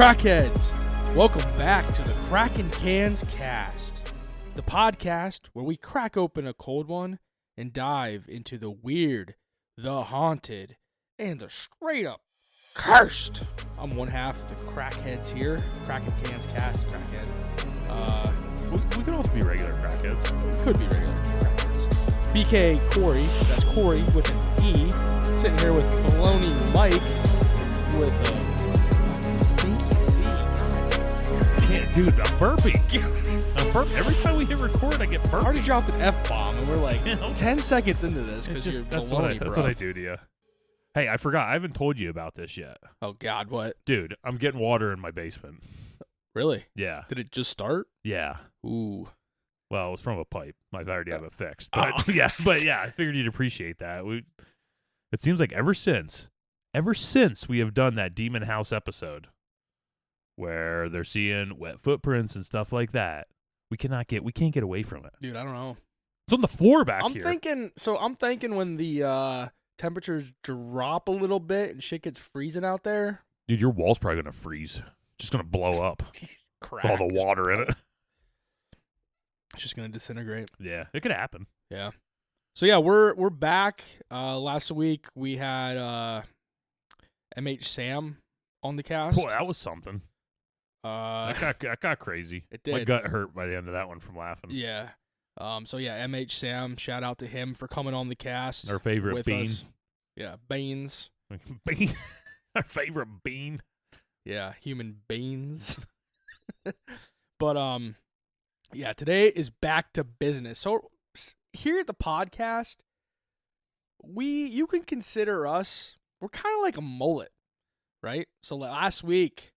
Crackheads, welcome back to the Kraken Cans Cast, the podcast where we crack open a cold one and dive into the weird, the haunted, and the straight up cursed. I'm one half of the Crackheads here, Kraken Cans Cast, Crackhead. We can also be regular crackheads. Could be regular Crackheads. BK Corey, that's Corey with an E, sitting here with Baloney Mike with a stinky C. Dude, I'm burping. Every time we hit record, I get burping. I already dropped an F-bomb, and we're like 10 10 seconds into this because you're that's baloney, what I do to you. Hey, I forgot. I haven't told you about this yet. Oh, God, what? Dude, I'm getting water in my basement. Really? Yeah. Did it just start? Yeah. Ooh. Well, it was from a pipe. I already have it fixed. But yeah, I figured you'd appreciate that. It seems like ever since we have done that Demon House episode where they're seeing wet footprints and stuff like that, we can't get away from it. Dude, I don't know. It's on the floor back I'm here. I'm thinking when the temperatures drop a little bit and shit gets freezing out there. Dude, your wall's probably going to freeze. Just going to blow up. Crack. With all the water in it. It's just going to disintegrate. Yeah, it could happen. Yeah. So yeah, we're back. Last week we had MH Sam on the cast. Boy, that was something. That got crazy. It did. My gut hurt by the end of that one from laughing. Yeah. So yeah, MH Sam, shout out to him for coming on the cast. Our favorite with bean. us. Yeah, beans. Bean. Our favorite bean. Yeah, human beings. But yeah, today is back to business. So here at the podcast, you can consider us, we're kind of like a mullet, right? So last week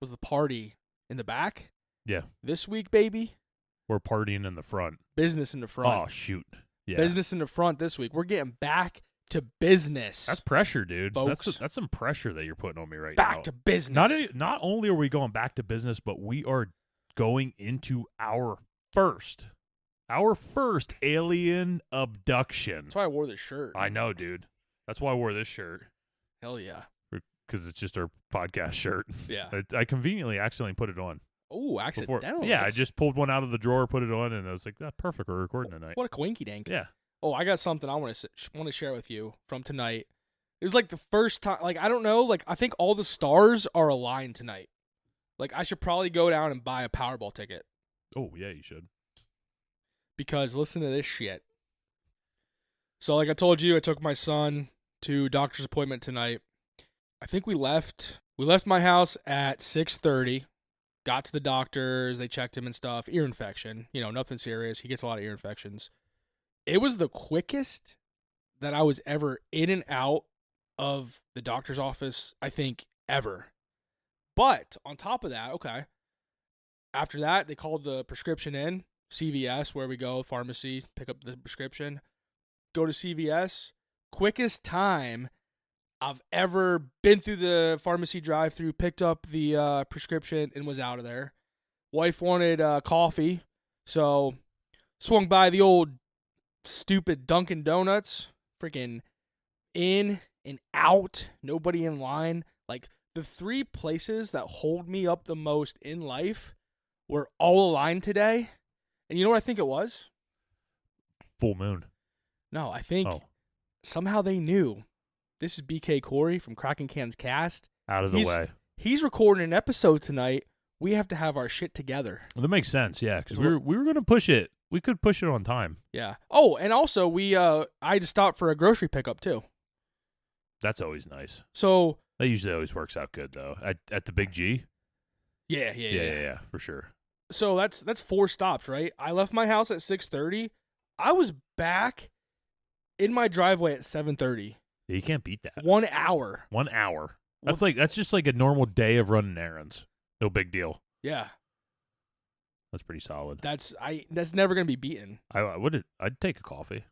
was the party in the back. Yeah. This week, baby, we're partying in the front. business in the front. Oh, shoot. Yeah. Business in the front this week. We're getting back to business. That's pressure, dude. Folks. That's some pressure that you're putting on me right now. back to business. Not only are we going back to business, but we are going into our first alien abduction. That's why I wore this shirt. I know, dude. That's why I wore this shirt. Hell yeah. Because it's just our podcast shirt. Yeah. I conveniently accidentally put it on. Oh, accidental. Yeah, I just pulled one out of the drawer, put it on, and I was like, "That's perfect. We're recording tonight." What a coinky dink. Yeah. Oh, I got something I want to share with you from tonight. It was like the first time, like, I don't know, like, I think all the stars are aligned tonight. Like, I should probably go down and buy a Powerball ticket. Oh, yeah, you should. Because listen to this shit. So, like I told you, I took my son to doctor's appointment tonight. I think we left my house at 6:30. Got to the doctors, they checked him and stuff. Ear infection, nothing serious. He gets a lot of ear infections. It was the quickest that I was ever in and out of the doctor's office, I think, ever. But on top of that, okay, after that, they called the prescription in, CVS, where we go, pharmacy, pick up the prescription, go to CVS. Quickest time I've ever been through the pharmacy drive-thru, picked up the prescription, and was out of there. Wife wanted coffee, so swung by the old stupid Dunkin' Donuts, freaking in and out, nobody in line. Like, the three places that hold me up the most in life were all aligned today. And you know what I think it was? Full moon. No, I think somehow they knew. This is BK Corey from Kraken Cans Cast. Out of the way. He's recording an episode tonight. We have to have our shit together. Well, that makes sense, yeah, because we were going to push it. We could push it on time. Yeah. Oh, and also I had to stop for a grocery pickup too. That's always nice. So that usually always works out good though. At the Big G. Yeah, for sure. So that's 4 stops, right? I left my house at 6:30. I was back in my driveway at 7:30. Yeah, you can't beat that. 1 hour. 1 hour. That's just like a normal day of running errands. No big deal. Yeah. That's pretty solid. That's never gonna be beaten. I'd take a coffee.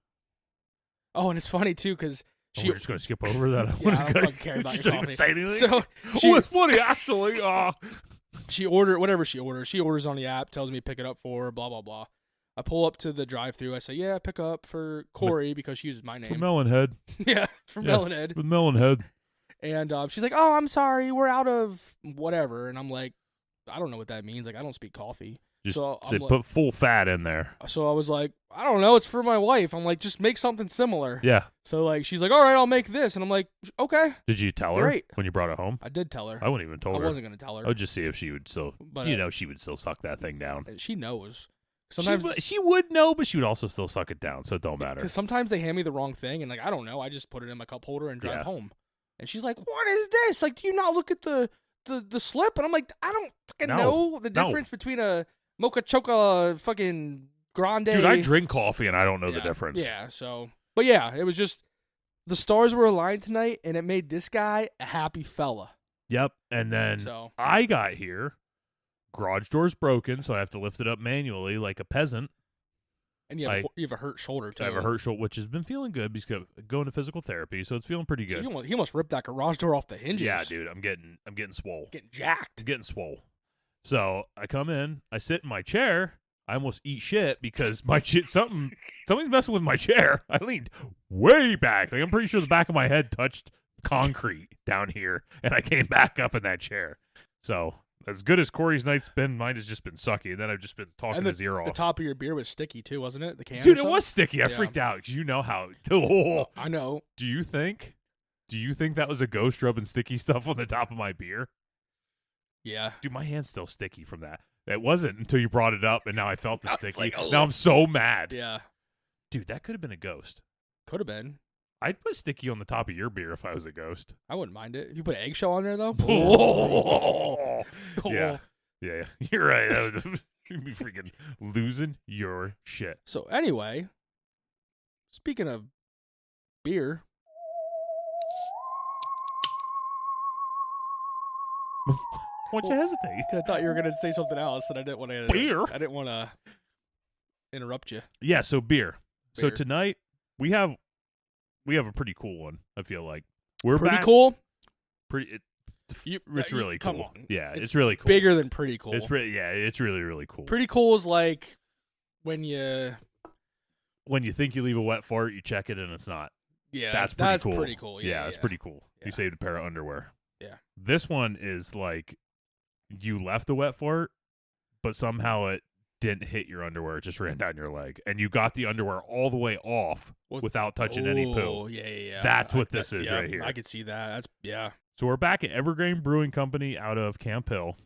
Oh, and it's funny too because we're just gonna skip over that. I don't care about your coffee. Say anything? So it's funny actually. She ordered whatever she orders. She orders on the app, tells me to pick it up for her, blah blah blah. I pull up to the drive-thru. I say, "Yeah, pick up for Corey," because she uses my name. For Melonhead. Yeah, for Melonhead. With Melonhead. And she's like, "Oh, I'm sorry, we're out of whatever." And I'm like, "I don't know what that means. Like, I don't speak coffee." Just so say, I'm like, put full fat in there. so I was like, "I don't know. It's for my wife." I'm like, "Just make something similar." Yeah. So like, she's like, "All right, I'll make this," and I'm like, "Okay." Did you tell her Great. when you brought it home? I did tell her. I wouldn't even told I her. wasn't gonna tell her. I would just see if she would still, But, she would still suck that thing down. She knows. Sometimes she would know, but she would also still suck it down, so it don't matter. Because sometimes they hand me the wrong thing, and like, I don't know. I just put it in my cup holder and drive home. And she's like, "What is this? Like, do you not look at the slip?" And I'm like, "I don't fucking know the difference between a mocha choca fucking grande." Dude, I drink coffee and I don't know the difference. Yeah. So, but yeah, it was just the stars were aligned tonight, and it made this guy a happy fella. Yep. And then I got here. Garage door's broken, so I have to lift it up manually like a peasant. And you have a hurt shoulder, too. I have a hurt shoulder, which has been feeling good because going to physical therapy, so it's feeling pretty good. So he almost ripped that garage door off the hinges. Yeah, dude, I'm getting swole. Getting jacked. I'm getting swole. So I come in, I sit in my chair, I almost eat shit because my something's messing with my chair. I leaned way back. Like, I'm pretty sure the back of my head touched concrete down here, and I came back up in that chair. So as good as Corey's night's been, mine has just been sucky. And then I've just been talking his ear off. The top of your beer was sticky too, wasn't it? The can. Dude, it was sticky. I freaked out because you know how. I know. Do you think that was a ghost rubbing sticky stuff on the top of my beer? Yeah. Dude, my hand's still sticky from that. It wasn't until you brought it up, and now I felt the sticky. Like, oh. Now I'm so mad. Yeah. Dude, that could have been a ghost. Could have been. I'd put sticky on the top of your beer if I was a ghost. I wouldn't mind it. If you put eggshell on there, though. Yeah. Yeah. You're right. You'd be freaking losing your shit. So anyway, speaking of beer. Why'd you hesitate? I thought you were gonna say something else, and I didn't want to. Beer. I didn't want to interrupt you. Yeah. So beer. So tonight we have a pretty cool one. I feel like we're pretty back. Cool. It's really cool. Come on. Yeah, it's really cool. Bigger than pretty cool. It's really really cool. Pretty cool is like when you think you leave a wet fart, you check it and it's not. Yeah, that's cool. Pretty cool. Yeah, it's pretty cool. Yeah. You saved a pair of underwear. Yeah. This one is like you left a wet fart, but somehow it didn't hit your underwear. It just ran down your leg, and you got the underwear all the way off without touching any poo. Oh, yeah. That's what this is right here. I could see that. So we're back at Evergrain Brewing Company out of Camp Hill,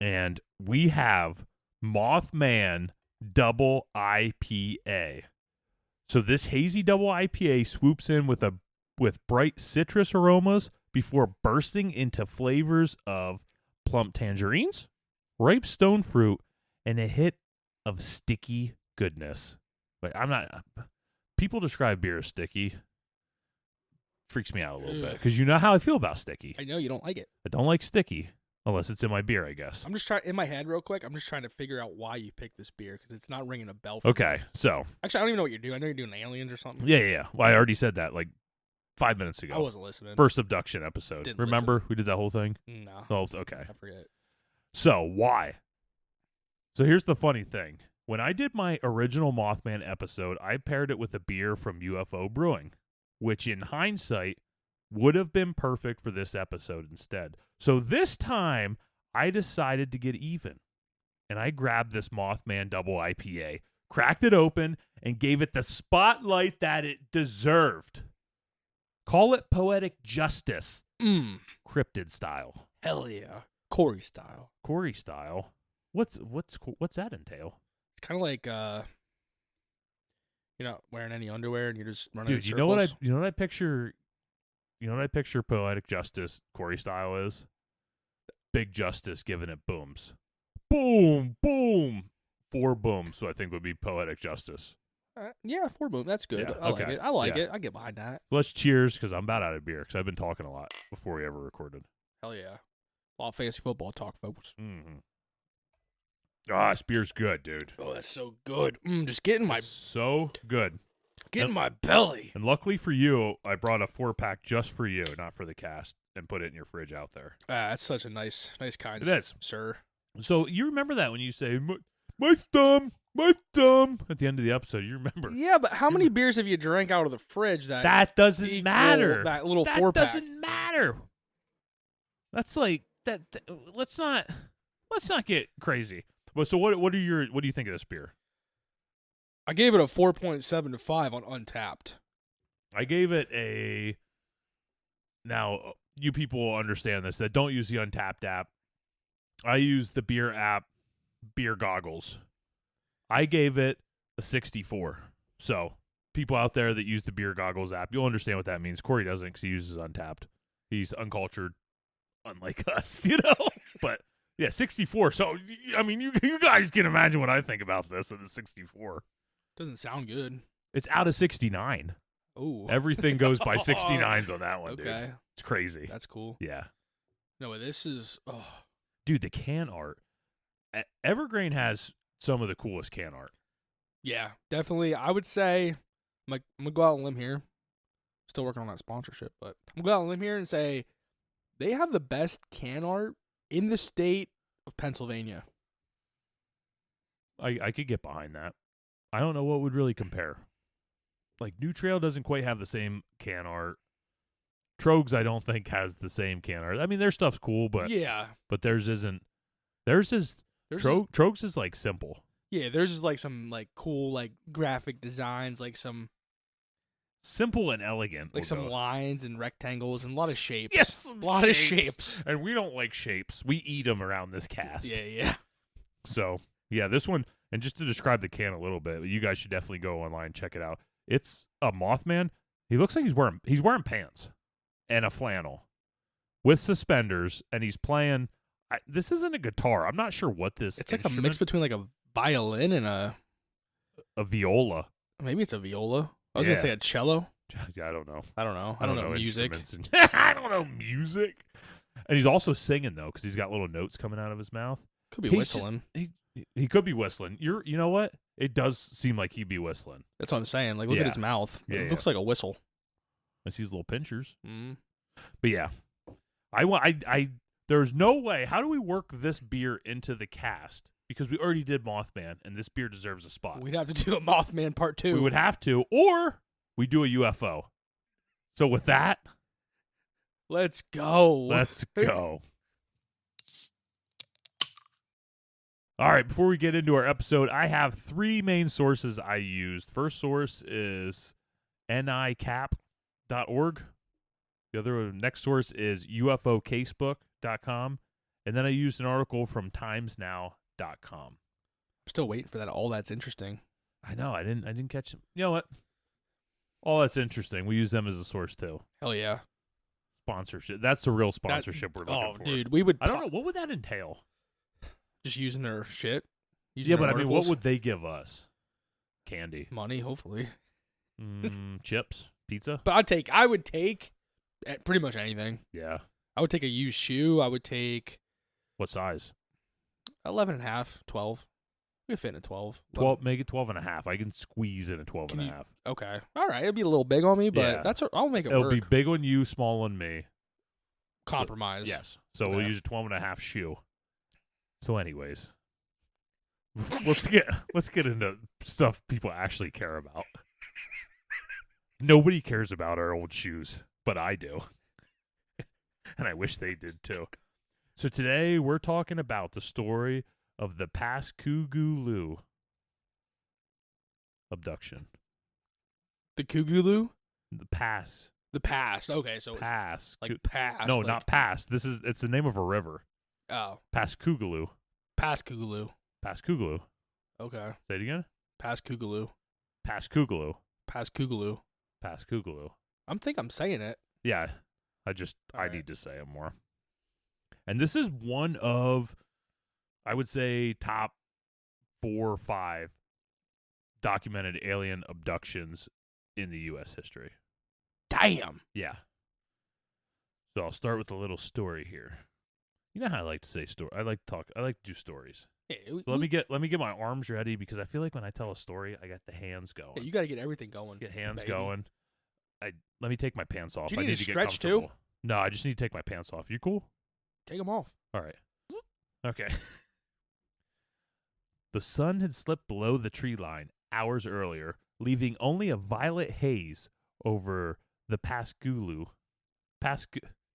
and we have Mothman Double IPA. So this hazy double IPA swoops in with bright citrus aromas before bursting into flavors of plump tangerines, ripe stone fruit, and a hit of sticky goodness. Like people describe beer as sticky. Freaks me out a little bit because you know how I feel about sticky. I know you don't like it. I don't like sticky unless it's in my beer, I guess. I'm just trying in my head real quick. I'm just trying to figure out why you picked this beer because it's not ringing a bell. For Okay, me. so actually, I don't even know what you're doing. I know you're doing aliens or something. Yeah. Well, I already said that like 5 minutes ago. I wasn't listening. First abduction episode. Didn't Remember listen. we did that whole thing? No. Oh, okay. I forget. So why? So here's the funny thing. When I did my original Mothman episode, I paired it with a beer from UFO Brewing, which in hindsight would have been perfect for this episode instead. So this time, I decided to get even. And I grabbed this Mothman Double IPA, cracked it open, and gave it the spotlight that it deserved. Call it poetic justice. Cryptid style. Hell yeah. Corey style. Corey style? What's that entail? It's kind of like you're not wearing any underwear and you're just running. Dude, you know what I picture poetic justice Corey style is? Big Justice giving it booms. Boom, boom. 4 booms, so I think would be poetic justice. Yeah, 4 boom. That's good. Yeah, I like it. I like it. I get behind that. Let's cheers, because I'm about out of beer, because I've been talking a lot before we ever recorded. Hell yeah. A lot of fantasy football talk, folks. Mm-hmm. Ah, this beer's good, dude. Oh, that's so good. Just getting so good. Getting my belly. And luckily for you, I brought a 4-pack just for you, not for the cast, and put it in your fridge out there. That's such a nice kind. It is, sir. So you remember that when you say, my my thumb at the end of the episode. You remember? Yeah, but how many beers have you drank out of the fridge That doesn't matter. That little that 4-pack doesn't matter. That's like that. Let's not get crazy. Well, so what do you think of this beer? I gave it a 4.7 to 5 on Untapped. I gave it a. Now you people will understand this that don't use the Untapped app. I use the beer app, Beer Goggles. I gave it a 64. So people out there that use the Beer Goggles app, you'll understand what that means. Corey doesn't because he uses Untapped. He's uncultured, unlike us, But yeah, 64. So I mean, you guys can imagine what I think about this at the 64. Doesn't sound good. It's out of 69. Oh, everything goes by 69s on that one, okay. Dude. It's crazy. That's cool. Yeah. No, this is. Oh. Dude, the can art. Evergrain has some of the coolest can art. Yeah, definitely. I would say, I'm gonna go out on a limb here. Still working on that sponsorship, but I'm gonna go out on a limb here and say they have the best can art in the state of Pennsylvania. I could get behind that. I don't know what would really compare. Like, New Trail doesn't quite have the same can art. Trogs, I don't think, has the same can art. I mean, their stuff's cool, but theirs isn't. Trogs is like simple. Yeah, theirs is like some like cool like graphic designs, like some simple and elegant, like some lines and rectangles and a lot of shapes. Yes, a lot of shapes. And we don't like shapes. We eat them around this cast. Yeah. So yeah, this one. And just to describe the can a little bit, you guys should definitely go online and check it out. It's a Mothman. He looks like he's wearing pants and a flannel with suspenders, and he's playing. This isn't a guitar. I'm not sure what this. It's like a mix between like a violin and a viola. Maybe it's a viola. I was gonna say a cello. Yeah, I don't know. I don't know music. I don't know music. And he's also singing though, because he's got little notes coming out of his mouth. Could be whistling. He could be whistling. You know what? It does seem like he'd be whistling. That's what I'm saying. Like, look at his mouth. It looks like a whistle. I see his little pinchers. Mm. But yeah, there's no way. How do we work this beer into the cast? Because we already did Mothman, and this beer deserves a spot. We'd have to do a Mothman part 2. We would have to, or we do a UFO. So with that, let's go. Let's go. All right, before we get into our episode, I have 3 main sources I used. First source is nicap.org. The next source is ufocasebook.com. And then I used an article from timesnow.com. I'm still waiting for that. All That's Interesting. I know. I didn't catch them. You know what? All That's Interesting. We use them as a source too. Hell yeah. Sponsorship. That's the real sponsorship we're looking for. Dude, we would. I don't know. What would that entail? Just using their shit. Yeah, but I mean, what would they give us? Candy, money, hopefully. Chips, pizza. But I would take pretty much anything. Yeah, I would take a used shoe. I would take. What size? 11.5, 12. We could fit in a 12. 12. Make it 12.5. I can squeeze in a 12.5. Okay, all right. It'll be a little big on me, but I'll make it work. It'll be big on you, small on me. Compromise. Yes. So we'll use a 12.5 shoe. So, anyways, let's get into stuff people actually care about. Nobody cares about our old shoes, but I do, and I wish they did too. So today we're talking about the story of the Pascagoula Abduction. The Cougoulou? The past. Okay, so past. Like past. No, not past. It's the name of a river. Oh. Pascagoula. Pascagoula. Pascagoula. Okay. Say it again. Pascagoula. Pascagoula. Pascagoula. Pascagoula. I'm saying it. Yeah. I need to say it more. And this is one of, I would say, top 4 or 5 documented alien abductions in the U.S. history. Damn. Yeah. So I'll start with a little story here. You know how I like to say story. I like to do stories. Yeah, so let me get my arms ready because I feel like when I tell a story, I got the hands going. Yeah, you got to get everything going. Get hands going. Let me take my pants off. Do you I need need to to stretch get comfortable. No, I just need to take my pants off. You cool? Take them off. All right. Okay. The sun had slipped below the tree line hours earlier, leaving only a violet haze over the Pascagoula.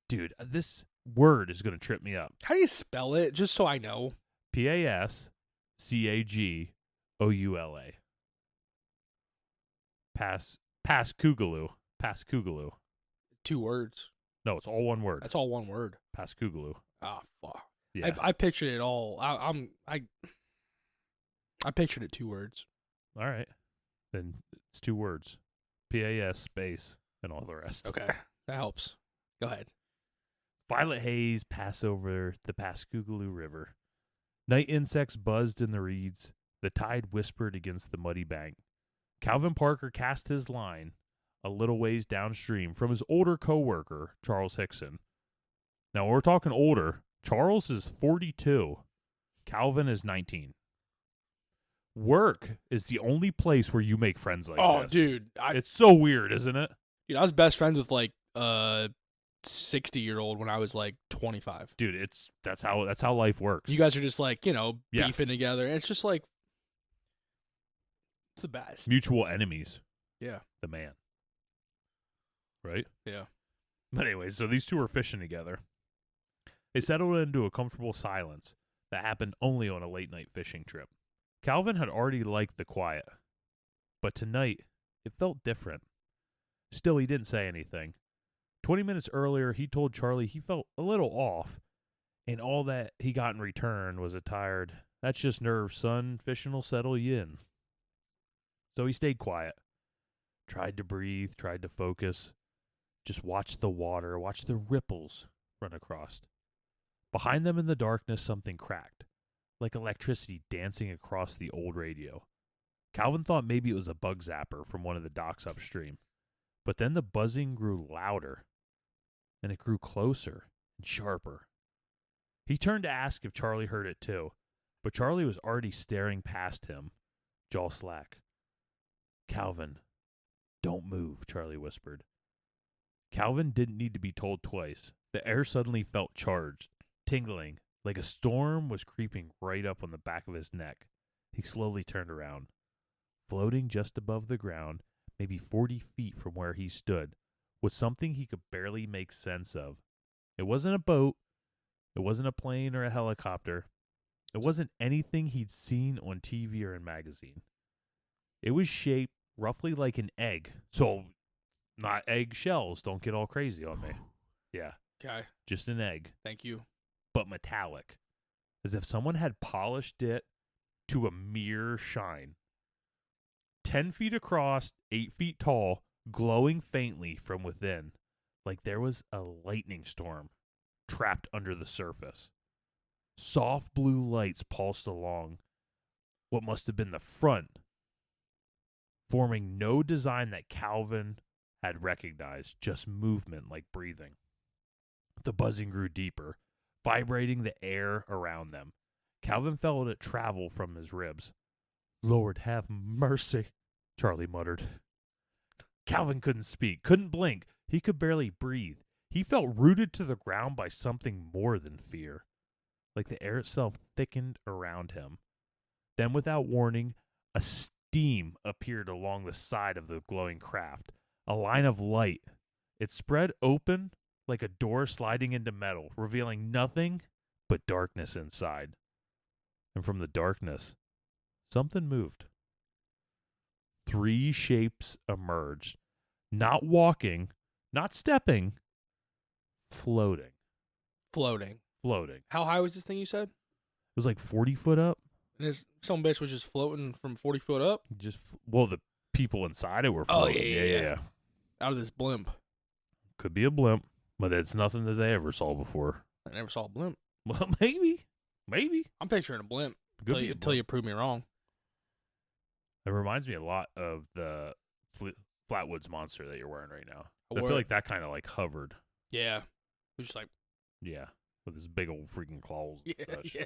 Dude, this word is going to trip me up. How do you spell it? Just so I know. Pascagoula. Pascagoula. 2 words. No, it's all one word. That's all one word. Pascagoula. Ah, fuck. Yeah. I pictured it all. I pictured it 2 words. All right. Then it's 2 words. PAS space and all the rest. Okay, that helps. Go ahead. Violet haze pass over the Pascagoula River. Night insects buzzed in the reeds. The tide whispered against the muddy bank. Calvin Parker cast his line a little ways downstream from his older co-worker, Charles Hickson. Now, we're talking older. Charles is 42. Calvin is 19. Work is the only place where you make friends like this. Oh, dude. It's so weird, isn't it? Dude, I was best friends with, like, 60-year-old when I was, like, 25. Dude, that's how life works. You guys are just, like, Yeah. beefing together. And it's just, like, it's the best. Mutual enemies. Yeah. The man. Right? Yeah. But anyway, so these two were fishing together. They settled into a comfortable silence that happened only on a late-night fishing trip. Calvin had already liked the quiet, but tonight it felt different. Still, he didn't say anything. 20 minutes earlier, he told Charlie he felt a little off, and all that he got in return was a tired, "That's just nerves, son. Fishing will settle you in." So he stayed quiet, tried to breathe, tried to focus, just watch the water, watch the ripples run across. Behind them in the darkness, something cracked, like electricity dancing across the old radio. Calvin thought maybe it was a bug zapper from one of the docks upstream. But then the buzzing grew louder, and it grew closer and sharper. He turned to ask if Charlie heard it too, but Charlie was already staring past him, jaw slack. "Calvin, don't move," Charlie whispered. Calvin didn't need to be told twice. The air suddenly felt charged, tingling, like a storm was creeping right up on the back of his neck. He slowly turned around. Floating just above the ground, maybe 40 feet from where he stood, was something he could barely make sense of. It wasn't a boat. It wasn't a plane or a helicopter. It wasn't anything he'd seen on TV or in magazine. It was shaped roughly like an egg. So, not egg shells. Don't get all crazy on me. Yeah. Okay. Just an egg. Thank you. But metallic. As if someone had polished it to a mere shine. 10 feet across, 8 feet tall, glowing faintly from within, like there was a lightning storm trapped under the surface. Soft blue lights pulsed along what must have been the front, forming no design that Calvin had recognized, just movement like breathing. The buzzing grew deeper, vibrating the air around them. Calvin felt it travel from his ribs. "Lord have mercy," Charlie muttered. Calvin couldn't speak, couldn't blink. He could barely breathe. He felt rooted to the ground by something more than fear, like the air itself thickened around him. Then, without warning, a steam appeared along the side of the glowing craft, a line of light. It spread open like a door sliding into metal, revealing nothing but darkness inside. And from the darkness, something moved. 3 shapes emerged, not walking, not stepping, floating. Floating. Floating. How high was this thing you said? It was like 40 foot up. And this some bitch was just floating from 40 foot up? Well, the people inside it were floating. Oh, yeah. Out of this blimp. Could be a blimp, but it's nothing that they ever saw before. I never saw a blimp. Well, maybe. I'm picturing a blimp until you prove me wrong. It reminds me a lot of the Flatwoods monster that you're wearing right now. I feel like that kind of like hovered. Yeah. It was just like... Yeah. With his big old freaking claws and such. Yeah.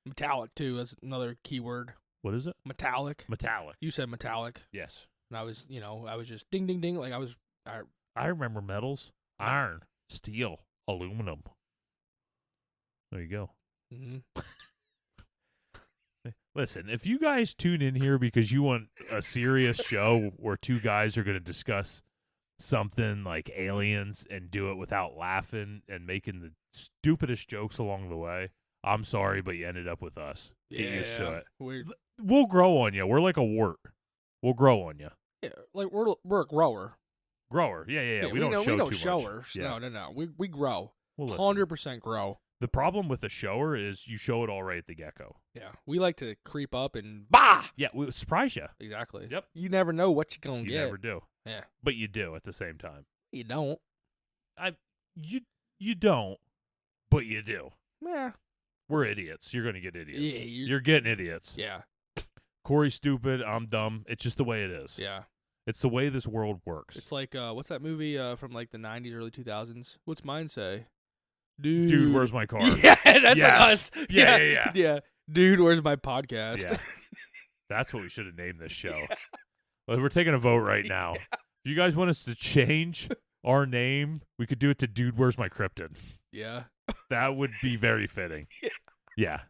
Metallic, too. That's another key word. What is it? Metallic. Metallic. You said metallic. Yes. And I was, I was just ding, ding, ding. Like I remember metals. Iron. Steel. Aluminum. There you go. Mm-hmm. Listen, if you guys tune in here because you want a serious show where two guys are going to discuss something like aliens and do it without laughing and making the stupidest jokes along the way, I'm sorry, but you ended up with us. Get used to it. We'll grow on you. We're like a wort. We'll grow on you. Yeah, like we're a grower. Grower. Yeah. We don't show too showers. much. Yeah. No. We grow. Well, 100% grow. The problem with a shower is you show it all right at the get-go. Yeah, we like to creep up and bah! Yeah, we'll surprise you. Exactly. Yep. You never know what you're going to get. You never do. Yeah. But you do at the same time. You don't. You don't, but you do. Yeah. We're idiots. You're going to get idiots. Yeah, you're getting idiots. Yeah. Corey's stupid. I'm dumb. It's just the way it is. Yeah. It's the way this world works. It's like, what's that movie from like the 90s, early 2000s? What's mine say? Dude, where's my car? Yeah, that's like us. Yeah. Dude, where's my podcast? Yeah. That's what we should have named this show. Yeah. Well, we're taking a vote right now. If you guys want us to change our name, we could do it to Dude, Where's My Krypton? Yeah. That would be very fitting. Yeah.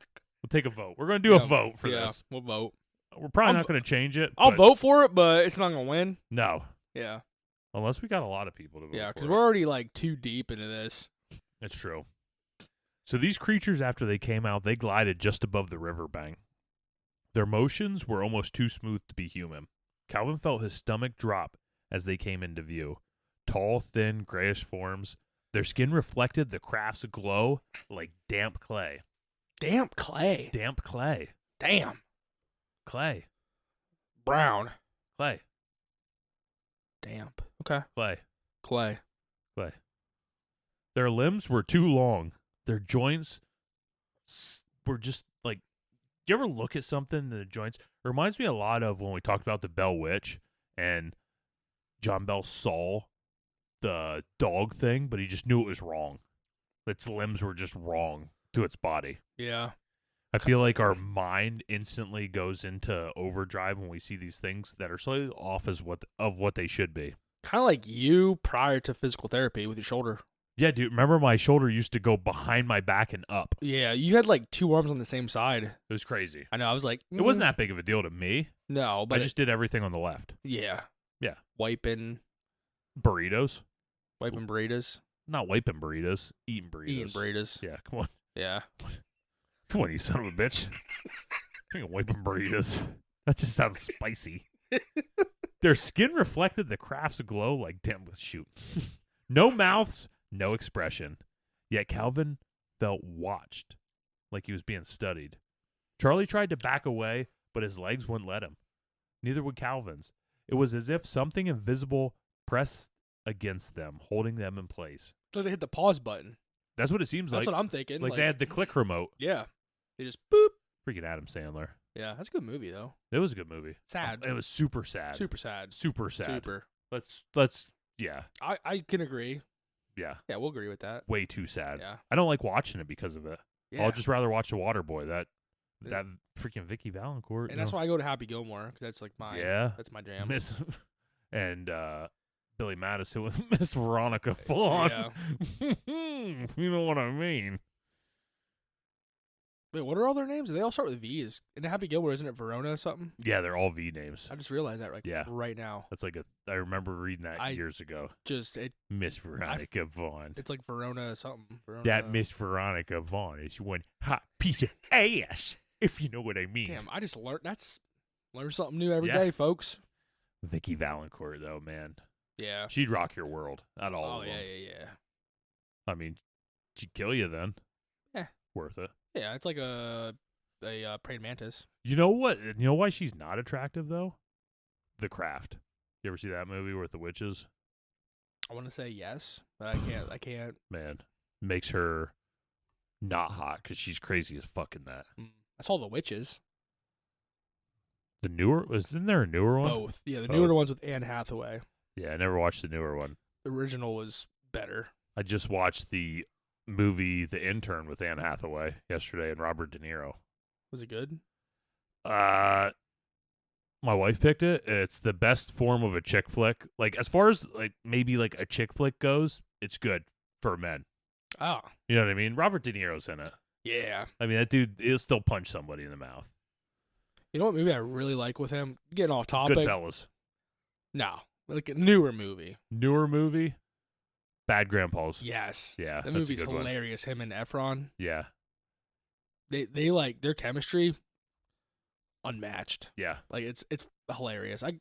We'll take a vote. We're going to do a vote for this. We'll vote. We're probably not going to change it. I'll vote for it, but it's not going to win. No. Yeah. Unless we got a lot of people to vote for. Yeah, because we're already like too deep into this. It's true. So these creatures, after they came out, they glided just above the riverbank. Their motions were almost too smooth to be human. Calvin felt his stomach drop as they came into view. Tall, thin, grayish forms. Their skin reflected the craft's glow like damp clay. Damp clay? Damp clay. Damn. Clay. Brown. Clay. Damp. Okay. Clay. Clay. Their limbs were too long. Their joints were just like, do you ever look at something in the joints? It reminds me a lot of when we talked about the Bell Witch and John Bell saw the dog thing, but he just knew it was wrong. Its limbs were just wrong to its body. Yeah. I feel like our mind instantly goes into overdrive when we see these things that are slightly off of what they should be. Kind of like you prior to physical therapy with your shoulder. Yeah, dude. Remember my shoulder used to go behind my back and up. Yeah, you had like two arms on the same side. It was crazy. I know. I was like, It wasn't that big of a deal to me. No, but I just did everything on the left. Yeah. Yeah. Wiping burritos. Not wiping burritos. Eating burritos. Eating burritos. Yeah, come on. Yeah. Come on, you son of a bitch. Wiping burritos. That just sounds spicy. Their skin reflected the craft's glow like damn shoot. No mouths, no expression. Yet Calvin felt watched, like he was being studied. Charlie tried to back away, but his legs wouldn't let him. Neither would Calvin's. It was as if something invisible pressed against them, holding them in place. So they hit the pause button. That's what it seems like. That's what I'm thinking. Like they had the click remote. Yeah. They just boop. Freaking Adam Sandler. Yeah, that's a good movie though. It was a good movie. Sad. It was super sad. Super sad. Super sad. Super. Let's yeah. I can agree. Yeah. Yeah, we'll agree with that. Way too sad. Yeah. I don't like watching it because of it. Yeah. I'll just rather watch The Waterboy. That freaking Vicky Valancourt. And that's why I go to Happy Gilmore, because that's like that's my jam. And Billy Madison with Miss Veronica Vaughn. Yeah. You know what I mean. Wait, what are all their names? They all start with V's. In Happy Gilmore, isn't it Verona or something? Yeah, they're all V names. I just realized that right now. That's like I remember reading that years ago. Miss Veronica Vaughn. It's like Verona something. That Miss Veronica Vaughn is one hot piece of ass, if you know what I mean. Damn, I just learned learn something new every day, folks. Vicky Valancourt, though, man. Yeah. She'd rock your world. Not all of them. Yeah. I mean, she'd kill you then. Yeah. Worth it. Yeah, it's like a praying mantis. You know what? You know why she's not attractive, though? The Craft. You ever see that movie with the witches? I want to say yes, but I can't. Man, makes her not hot because she's crazy as fuck in that. I saw The Witches. Isn't there a newer one? Both. Yeah, the newer ones with Anne Hathaway. Yeah, I never watched the newer one. The original was better. I just watched the movie The Intern with Anne Hathaway yesterday and Robert De Niro. Was it good? My wife picked it. It's the best form of a chick flick. Like as far as like maybe like a chick flick goes, it's good for men. Oh. You know what I mean? Robert De Niro's in it. Yeah. I mean that dude he'll still punch somebody in the mouth. You know what movie I really like with him? Getting off topic. Goodfellas. No, like a newer movie. Newer movie. Bad Grandpas. Yes. Yeah, That that's a movie's good one. hilarious. Him and Efron. Yeah. They like their chemistry unmatched. Yeah. Like it's hilarious. I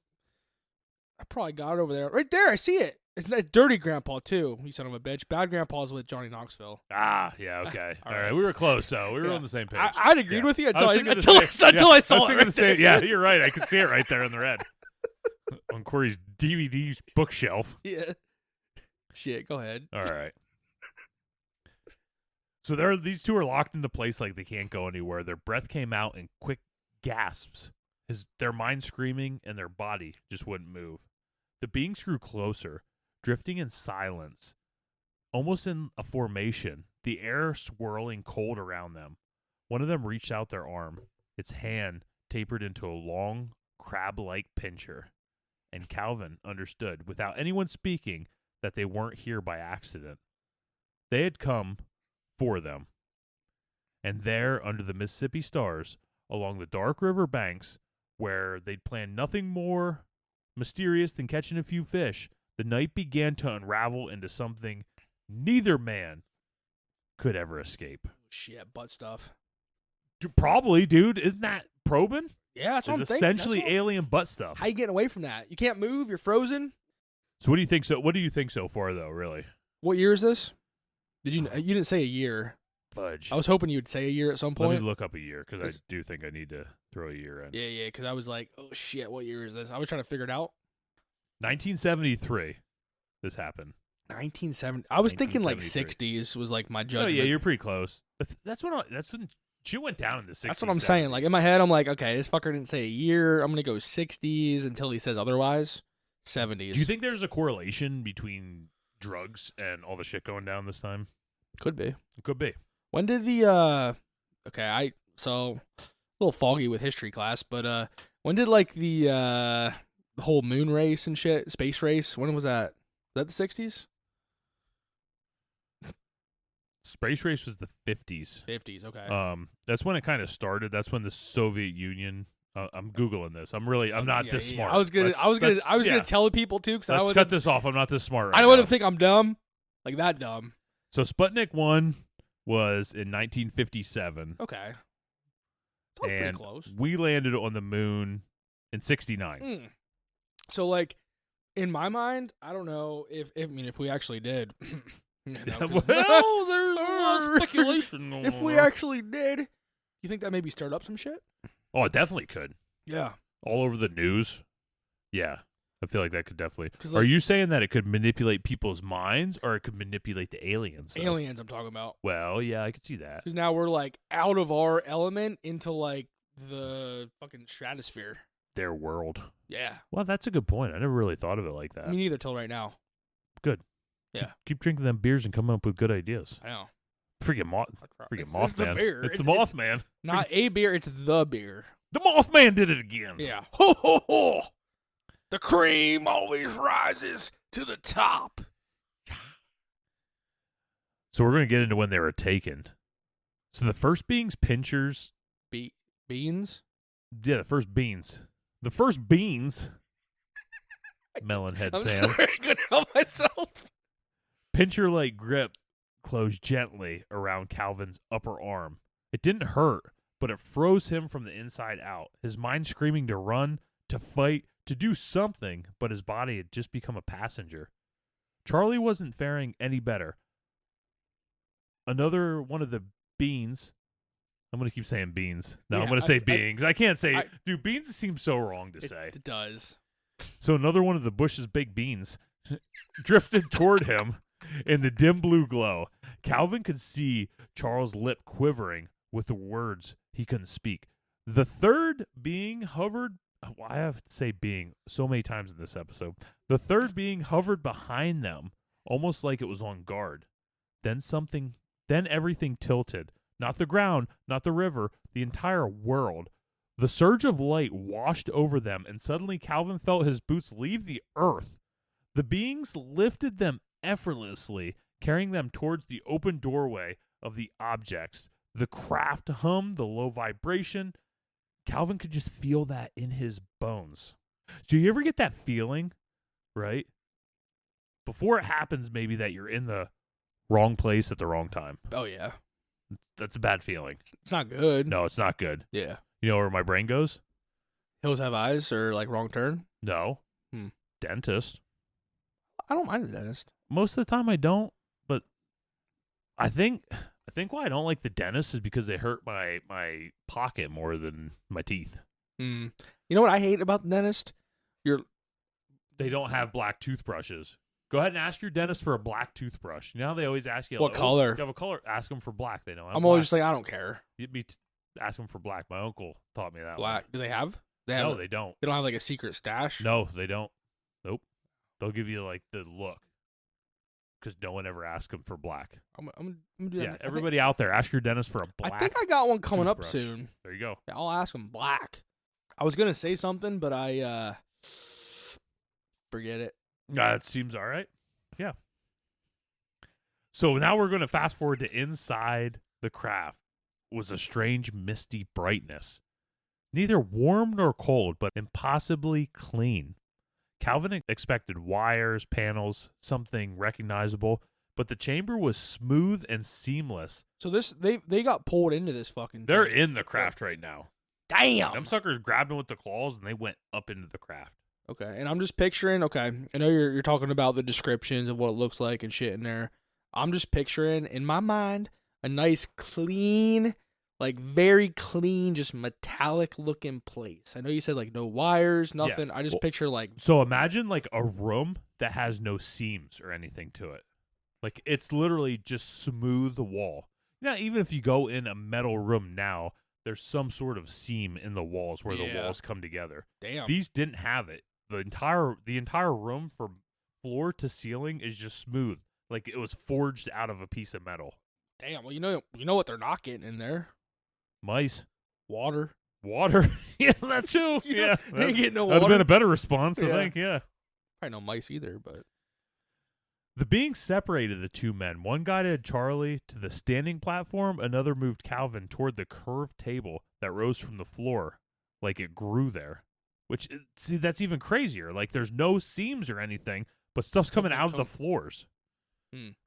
probably got it over there. Right there, I see it. It's Dirty Grandpa too. You son of a bitch. Bad Grandpa's with Johnny Knoxville. Ah, yeah, okay. All All right. right. We were close, though. We were Yeah. on the same page. I'd agreed Yeah. with you I until was I thinking the saw same- it. I was Right thinking the there. same. Yeah, you're right. I could see it right there in the red. On Corey's DVD bookshelf. Yeah. Shit, go ahead. All right. So these two are locked into place like they can't go anywhere. Their breath came out in quick gasps. Their mind screaming and their body just wouldn't move. The beings grew closer, drifting in silence, almost in a formation, the air swirling cold around them. One of them reached out their arm, its hand tapered into a long, crab-like pincher. And Calvin understood, without anyone speaking, that they weren't here by accident. They had come for them. And there, under the Mississippi stars, along the dark river banks, where they'd planned nothing more mysterious than catching a few fish, the night began to unravel into something neither man could ever escape. Shit, butt stuff. Probably, dude. Isn't that probing? Yeah, that's what I'm It's thinking. essentially That's what- alien butt stuff. How you getting away from that? You can't move. You're frozen. So what do you think? What do you think so far, though? Really? What year is this? You didn't say a year. Fudge. I was hoping you'd say a year at some Let point. me look up a year because I Is- do think I need to throw a year in. Yeah, because I was like, oh shit, what year is this? I was trying to figure it out. 1973. This happened. 1970. I was thinking like 1973. 60s was like my Oh judgment. yeah, you're pretty close. That's when she went down in the 60s. That's what I'm saying. Like in my head, I'm like, okay, this fucker didn't say a year. I'm gonna go 60s until he says otherwise. 70s. Do you think there's a correlation between drugs and all the shit going down this time? Could be? It could be. When did the so a little foggy with history class, but when did like the whole moon race and shit, space race? When was that? Was that the 60s? Space race was the 50s. 50s. Okay. That's when it kind of started. That's when the Soviet Union. I'm googling this. I'm not Yeah, this yeah, smart. I was gonna yeah. tell people too because I Let's would cut this off. I'm not this smart. Right I don't want now. to think I'm dumb, like that dumb. So Sputnik 1 was in 1957. Okay. Sounds pretty And close. we landed on the moon in 69. So like in my mind, I don't know if we actually did. You know, 'cause- Well, there's a lot of speculation going if on we there. actually did, you think that maybe stirred up some shit? Oh, it definitely could. Yeah. All over the news. Yeah. I feel like that could definitely. 'Cause, Are like- you saying that it could manipulate people's minds or it could manipulate the aliens? though? Aliens, I'm talking about. Well, yeah, I could see that. Because now we're like out of our element into like the fucking stratosphere. Their world. Yeah. Well, that's a good point. I never really thought of it like that. Me neither till right now. Good. Yeah. Keep drinking them beers and coming up with good ideas. I know. Freaking It's Mothman. the beer. It's the Mothman. Not a beer, it's the beer. The Mothman did it again. Yeah. Ho ho ho. The cream always rises to the top. So we're going to get into when they were taken. So the first beings pinchers. Beans? Yeah, the first beans. The first beans. Melonhead I'm Sam. sorry, I couldn't help myself. Pincher-like grip closed gently around Calvin's upper arm. It didn't hurt, but it froze him from the inside out. His mind screaming to run, to fight, to do something, but his body had just become a passenger. Charlie wasn't faring any better. Another one of the beans. I'm going to keep saying beans. No, I'm Yeah, going to say beings. I can't say. Dude, beans seems so wrong to say. It does. So another one of the Bush's big beans drifted toward him in the dim blue glow. Calvin could see Charles' lip quivering with the words he couldn't speak. The third being hovered. I have to say being so many times in this episode. The third being hovered behind them, almost like it was on guard. Then everything tilted. Not the ground, not the river, the entire world. The surge of light washed over them, and suddenly Calvin felt his boots leave the earth. The beings lifted them effortlessly, carrying them towards the open doorway of the objects. The craft hummed, the low vibration. Calvin could just feel that in his bones. Do you ever get that feeling, right? Before it happens, maybe that you're in the wrong place at the wrong time. Oh, yeah. That's a bad feeling. It's not good. No, it's not good. Yeah. You know where my brain goes? Hills Have Eyes or like Wrong Turn? No. Hmm. Dentist. I don't mind the dentist. Most of the time I don't, but I think why I don't like the dentist is because they hurt my pocket more than my teeth. You know what I hate about the dentist? They don't have black toothbrushes. Go ahead and ask your dentist for a black toothbrush. You know how they always ask you What like, color? Oh, you have a color. Ask them for black. They don't have I'm black. always just like, I don't care. Ask them for black. My uncle taught me that. Black. One. Do they have? No, they don't. They don't have like a secret stash? No, they don't. Nope. They'll give you like the look. Because no one ever asks them for black. I'm gonna do that. Yeah, everybody out there, ask your dentist for a black. I think I got one coming up toothbrush. soon. There you go. Yeah, I'll ask him black. I was gonna say something, but I forget it. It seems all right. Yeah. So now we're going to fast forward to inside the craft was a strange misty brightness. Neither warm nor cold, but impossibly clean. Calvin expected wires, panels, something recognizable, but the chamber was smooth and seamless. So they got pulled into this fucking They're thing. in the craft right now. Damn. Them suckers grabbed them with the claws and they went up into the craft. Okay, and I'm just picturing. Okay, I know you're talking about the descriptions of what it looks like and shit in there. I'm just picturing in my mind a nice, clean, like very clean, just metallic looking place. I know you said like no wires, nothing. Yeah. I just picture like. So imagine like a room that has no seams or anything to it. Like it's literally just smooth wall. Now, even if you go in a metal room now, there's some sort of seam in the walls where the walls come together. Damn. These didn't have it. The entire room from floor to ceiling is just smooth. Like it was forged out of a piece of metal. Damn. Well, you know what they're not getting in there. Mice. Water. Yeah, that too. Yeah. They ain't getting no That'd have water. been a better response, I Yeah. think, yeah. Probably no mice either, but. The being separated the two men. One guided Charlie to the standing platform, another moved Calvin toward the curved table that rose from the floor, like it grew there. Which, see, that's even crazier. Like, there's no seams or anything, but stuff's coming out of the floors.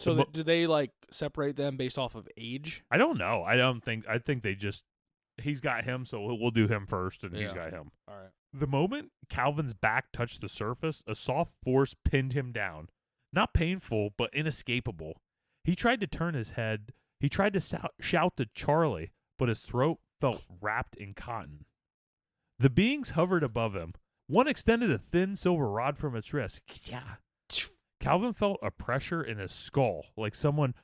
So do they, like, separate them based off of age? I don't know. I think they just, he's got him, so we'll do him first, and he's got him. All right. The moment Calvin's back touched the surface, a soft force pinned him down. Not painful, but inescapable. He tried to turn his head. He tried to shout to Charlie, but his throat felt wrapped in cotton. The beings hovered above him. One extended a thin silver rod from its wrist. Calvin felt a pressure in his skull, like someone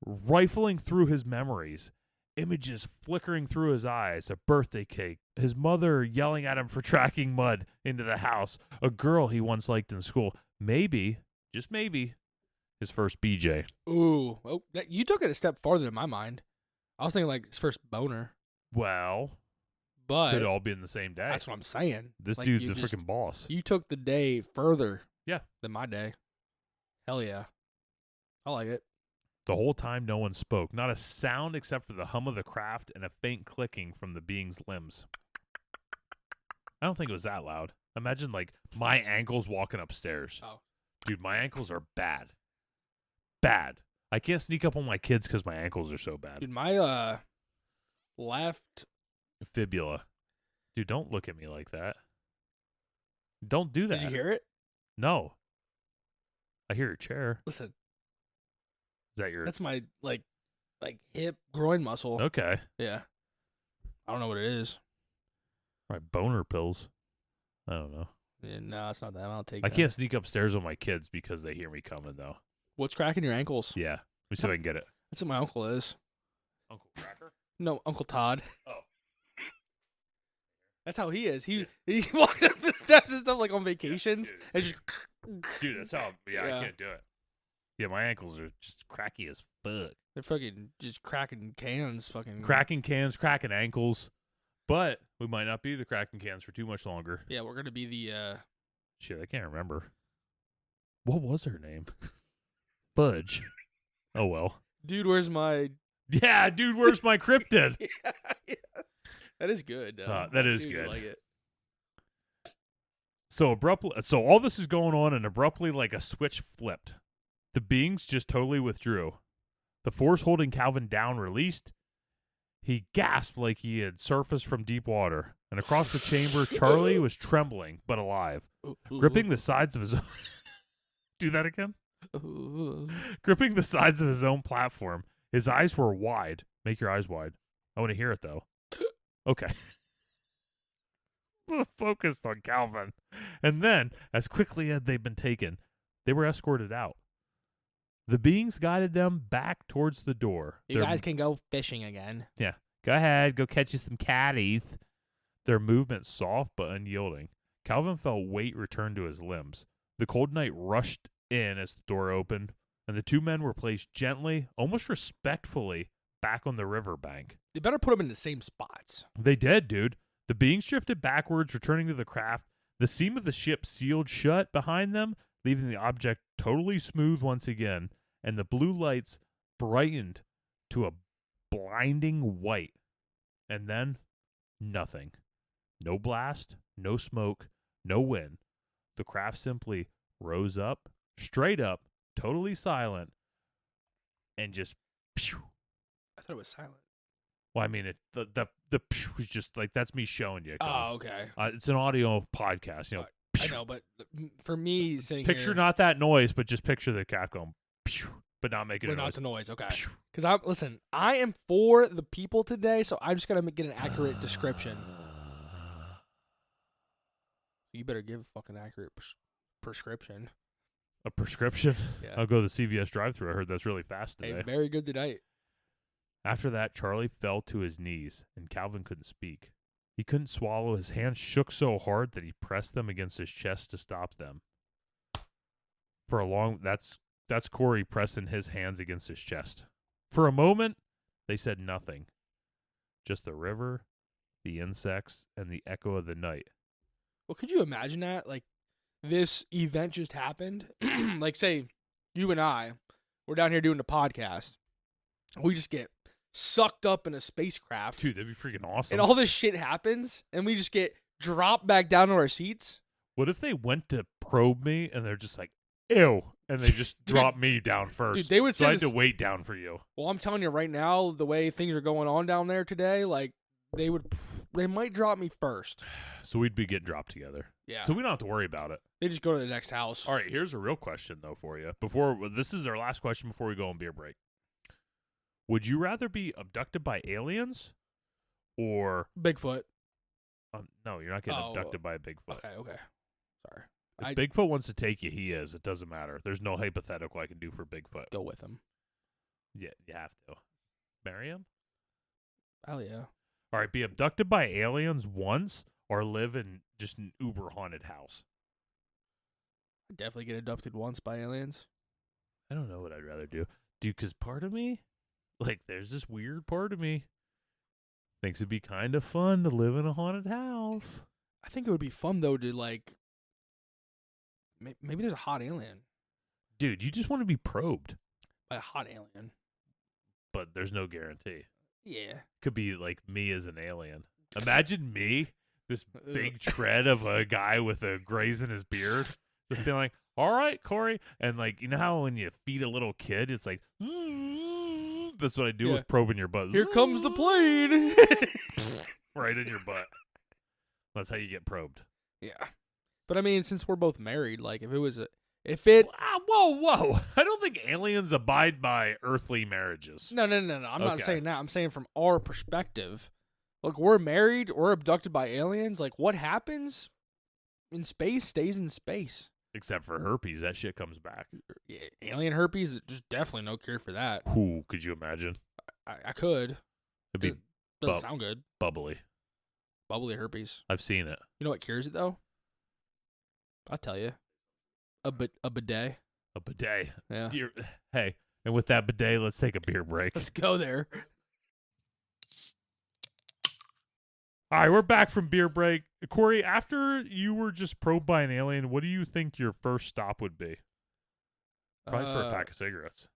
rifling through his memories. Images flickering through his eyes, a birthday cake, his mother yelling at him for tracking mud into the house, a girl he once liked in school. Maybe, just maybe, his first BJ. Ooh. Oh, you took it a step farther in my mind. I was thinking, like, his first boner. Well, But could all be in the same day. that's what I'm saying. This Like, dude's you a just- freaking boss. You took the day further Yeah. than my day. Hell yeah. I like it. The whole time, no one spoke. Not a sound except for the hum of the craft and a faint clicking from the being's limbs. I don't think it was that loud. Imagine, like, my ankles walking upstairs. Oh. Dude, my ankles are bad. Bad. I can't sneak up on my kids because my ankles are so bad. Dude, my left. Fibula. Dude, don't look at me like that. Don't do that. Did you hear it? No. I hear your chair. Listen, Is that your... that's my like hip groin muscle. Okay. Yeah. I don't know what it is. My boner pills. I don't know. Yeah, no, it's not that. I don't take. I that. can't sneak upstairs with my kids because they hear me coming, though. What's cracking your ankles? Yeah. Let me see if I can get it. That's what my uncle is. Uncle Cracker? No, Uncle Todd. Oh. That's how he is. He walks up the steps and stuff like on vacations. dude. And just Dude, that's how... Yeah, Yeah. I can't do it. Yeah, my ankles are just cracky as fuck. they're fucking just cracking cans. Fucking Cracking cans, cracking ankles. But we might not be the cracking cans for too much longer. Yeah, we're gonna be the. Shit, I can't remember. What was her name? Fudge. Oh, well. Dude, where's my? Yeah, dude, where's my cryptid? Yeah. That is good, though. That is I do good. like it. So abruptly, so all this is going on, and abruptly, like a switch flipped. The beings just totally withdrew. The force holding Calvin down released. He gasped like he had surfaced from deep water, and across the chamber, Charlie was trembling but alive, gripping the sides of his own. Do that again. Gripping the sides of his own platform. His eyes were wide. Make your eyes wide. I want to hear it though. Okay. Focused on Calvin. And then, as quickly as they'd been taken, they were escorted out. The beings guided them back towards the door. You guys can go fishing again. Yeah. Go ahead. Go catch you some catties. Their movement soft but unyielding. Calvin felt weight return to his limbs. The cold night rushed in as the door opened, and the two men were placed gently, almost respectfully, back on the riverbank. They better put them in the same spots. They did, dude. The beings drifted backwards, returning to the craft. The seam of the ship sealed shut behind them, leaving the object totally smooth once again, and the blue lights brightened to a blinding white. And then, nothing. No blast, no smoke, no wind. The craft simply rose up, straight up, totally silent, and just pew. I thought it was silent. Well, I mean, the pew was just like, that's me showing you. Oh, okay. It's an audio podcast, you know. I know, but for me, sitting Picture here, not that noise, but just picture the craft going, pew, but not making a not noise. the noise. Okay. Because I am for the people today, so I just gotta get an accurate description. You better give a fucking accurate prescription. A prescription? Yeah. I'll go to the CVS drive-thru. I heard that's really fast today. Hey, very good tonight. After that, Charlie fell to his knees, and Calvin couldn't speak. He couldn't swallow. His hands shook so hard that he pressed them against his chest to stop them. For a long, that's Corey pressing his hands against his chest. For a moment, they said nothing. Just the river, the insects, and the echo of the night. Well, could you imagine that? Like, this event just happened. Like, say, you and I, we're down here doing the podcast. We just get sucked up in a spacecraft. Dude, that'd be freaking awesome. And all this shit happens, and we just get dropped back down to our seats. What if they went to probe me, and they're just like, ew, and they just dropped me down first? Dude, they would so I say had to wait down for you. Well, I'm telling you right now, the way things are going on down there today, like, they might drop me first. So we'd be getting dropped together. Yeah. So we don't have to worry about it. They just go to the next house. All right, here's a real question, though, for you. This is our last question before we go on beer break. Would you rather be abducted by aliens or... Bigfoot. No, you're not getting abducted by a Bigfoot. Okay. Sorry. If Bigfoot wants to take you, he is. It doesn't matter. There's no hypothetical I can do for Bigfoot. Go with him. Yeah, you have to. Marry him? Hell yeah. All right, be abducted by aliens once or live in just an uber-haunted house? I'd definitely get abducted once by aliens. I don't know what I'd rather do. Dude, because part of me, like, there's this weird part of me thinks it'd be kind of fun to live in a haunted house. I think it would be fun, though, to, like, maybe there's a hot alien. Dude, you just want to be probed. By a hot alien. But there's no guarantee. Yeah. Could be like me as an alien. Imagine me, this big tread of a guy with a graze in his beard, just being like, all right, Corey. And like, you know how when you feed a little kid, it's like, that's what I do with probing your butt. Here comes the plane. Right in your butt. That's how you get probed. Yeah. But I mean, since we're both married, like whoa. I don't think aliens abide by earthly marriages. No. I'm not saying that. I'm saying from our perspective. Look, we're married, we're abducted by aliens. Like, what happens in space stays in space. Except for herpes. That shit comes back. Yeah, alien herpes, there's definitely no cure for that. Who could you imagine? I could. It'd be doesn't sound good. Bubbly herpes. I've seen it. You know what cures it, though? I'll tell you. A bidet. A bidet. Yeah. Hey, and with that bidet, let's take a beer break. Let's go there. All right, we're back from beer break. Corey, after you were just probed by an alien, what do you think your first stop would be? Probably for a pack of cigarettes.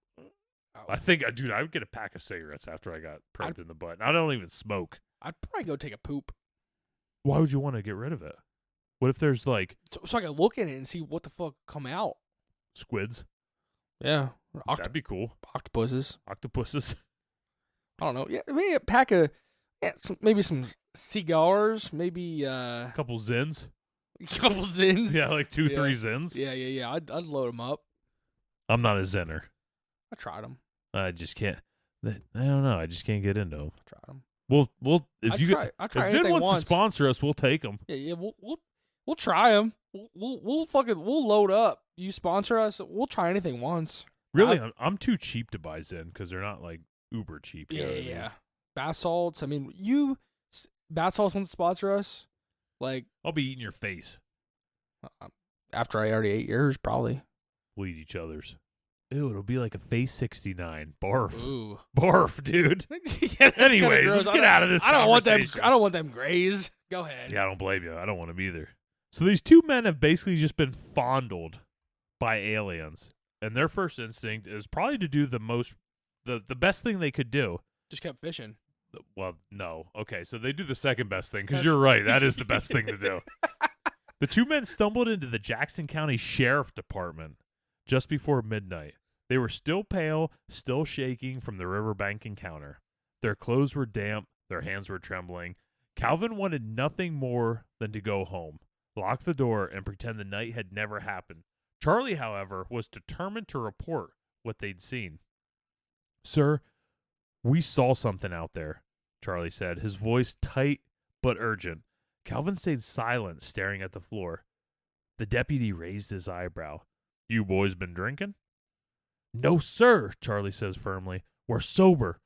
I think, dude, I would get a pack of cigarettes after I got probed in the butt. I don't even smoke. I'd probably go take a poop Why would you want to get rid of it? What if there's like so I can look at it and see what the fuck come out. squids? Yeah, That'd be cool. octopuses. Octopuses. I don't know. Yeah, maybe a pack of maybe some cigars. Maybe A couple zins. couple zins. Yeah, like 2-3 Yeah. zins. Yeah. I'd load them up. I'm not a zinner. I tried them. I just can't. I don't know. I just can't get into them. I tried them. We'll if you I if try Zin anything wants once. to sponsor us, we'll take them. Yeah. We'll try them. We'll load up. You sponsor us. We'll try anything once. Really, I'm too cheap to buy Zin because they're not like uber cheap. You know what I mean? Yeah. Bath salts. I mean, bath salts want to sponsor us. Like I'll be eating your face. after I already ate yours, probably. We'll eat each other's. Ew, it'll be like a face 69. Barf. Ooh. Barf, dude. Yeah, that's Anyways, kinda gross. let's get out of this I don't want them. conversation. I don't want them grays. Go ahead. Yeah, I don't blame you. I don't want them either. So these two men have basically just been fondled by aliens, and their first instinct is probably to do the best thing they could do. Just kept fishing. Well, no. Okay, so they do the second best thing because you're right. That is the best thing to do. The two men stumbled into the Jackson County Sheriff Department just before midnight. They were still pale, still shaking from the riverbank encounter. Their clothes were damp. Their hands were trembling. Calvin wanted nothing more than to go home, lock the door, and pretend the night had never happened. Charlie, however, was determined to report what they'd seen. Sir, we saw something out there, Charlie said, his voice tight but urgent. Calvin stayed silent, staring at the floor. The deputy raised his eyebrow. You boys been drinking? No, sir, Charlie says firmly. We're sober.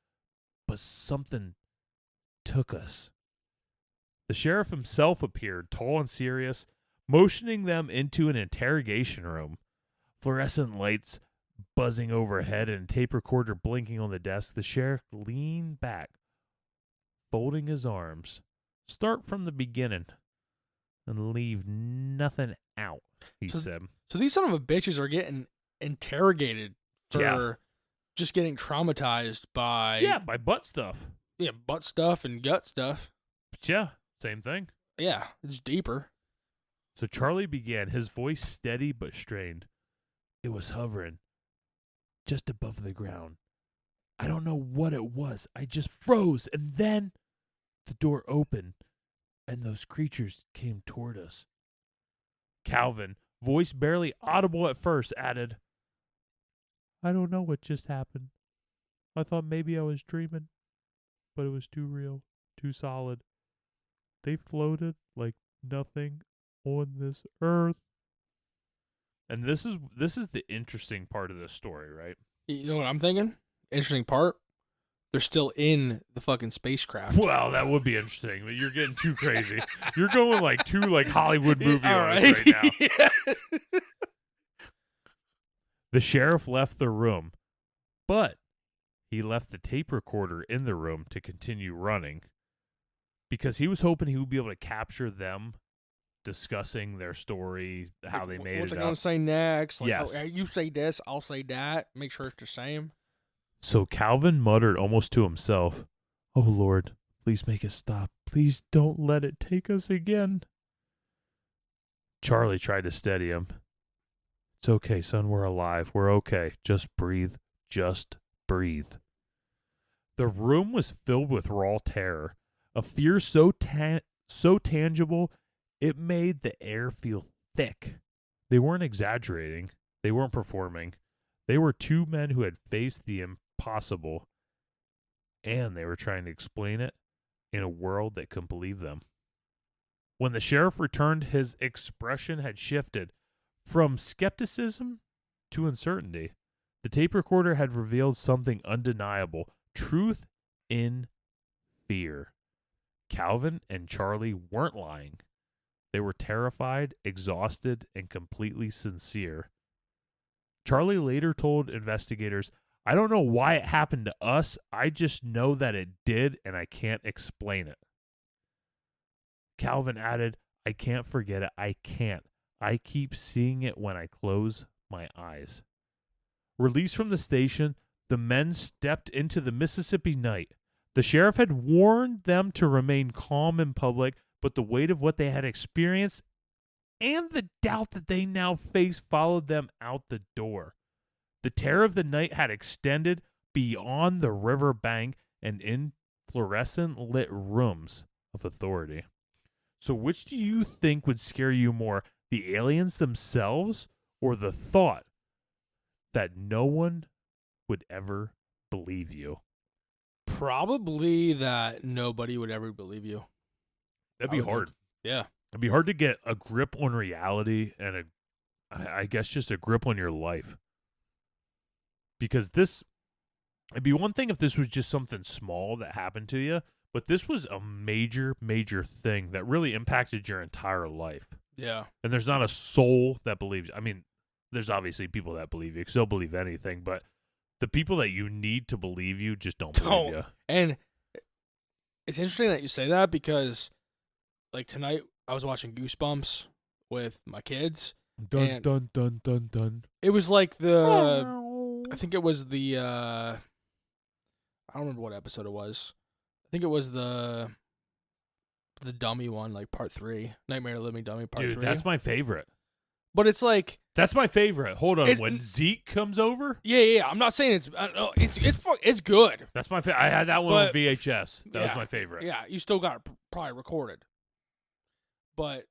But something took us. The sheriff himself appeared, tall and serious, motioning them into an interrogation room. Fluorescent lights buzzing overhead and a tape recorder blinking on the desk, the sheriff leaned back, folding his arms. Start from the beginning and leave nothing out, he said. So these son of a bitches are getting interrogated for just getting traumatized by by butt stuff. Yeah, butt stuff and gut stuff. But yeah, same thing. Yeah, it's deeper. So Charlie began, his voice steady but strained. It was hovering just above the ground. I don't know what it was. I just froze, and then the door opened, and those creatures came toward us. Calvin, voice barely audible at first, added, I don't know what just happened. I thought maybe I was dreaming, but it was too real, too solid. They floated like nothing on this earth. And this is the interesting part of this story, right? You know what I'm thinking? Interesting part. They're still in the fucking spacecraft. Well, that would be interesting, but you're getting too crazy. You're going like too like Hollywood movie All on us right. right now. Yeah. The sheriff left the room, but he left the tape recorder in the room to continue running because he was hoping he would be able to capture them discussing their story, how they made What's it I up. gonna say next? Like, Yes. oh, you say this, I'll say that. Make sure it's the same. So Calvin muttered almost to himself, Oh Lord, please make it stop. Please don't let it take us again. Charlie tried to steady him. It's okay, son. We're alive. We're okay. Just breathe. Just breathe. The room was filled with raw terror, a fear so tangible it made the air feel thick. They weren't exaggerating. They weren't performing. They were two men who had faced the impossible, and they were trying to explain it in a world that couldn't believe them. When the sheriff returned, his expression had shifted from skepticism to uncertainty. The tape recorder had revealed something undeniable, truth in fear. Calvin and Charlie weren't lying. They were terrified, exhausted, and completely sincere. Charlie later told investigators, I don't know why it happened to us. I just know that it did, and I can't explain it. Calvin added, I can't forget it. I can't. I keep seeing it when I close my eyes. Released from the station, the men stepped into the Mississippi night. The sheriff had warned them to remain calm in public, but the weight of what they had experienced and the doubt that they now face followed them out the door. The terror of the night had extended beyond the river bank and in fluorescent lit rooms of authority. So which do you think would scare you more, the aliens themselves or the thought that no one would ever believe you? Probably that nobody would ever believe you. That'd be hard. Yeah. It'd be hard to get a grip on reality and I guess just a grip on your life. Because it'd be one thing if this was just something small that happened to you, but this was a major, major thing that really impacted your entire life. Yeah. And there's not a soul that believes. I mean, there's obviously people that believe you. You can still believe anything, but the people that you need to believe you just don't believe you. And it's interesting that you say that because, like, tonight I was watching Goosebumps with my kids. Dun, dun, dun, dun, dun. It was like I think it was the, I don't remember what episode it was. I think it was the dummy one, like part 3, Nightmare of the Living Dummy part 3. Dude, that's my favorite. But it's like, that's my favorite. Hold on, when Zeke comes over. Yeah. I'm not saying it's good. That's my favorite. I had that one on VHS. That was my favorite. Yeah, you still got it probably recorded, but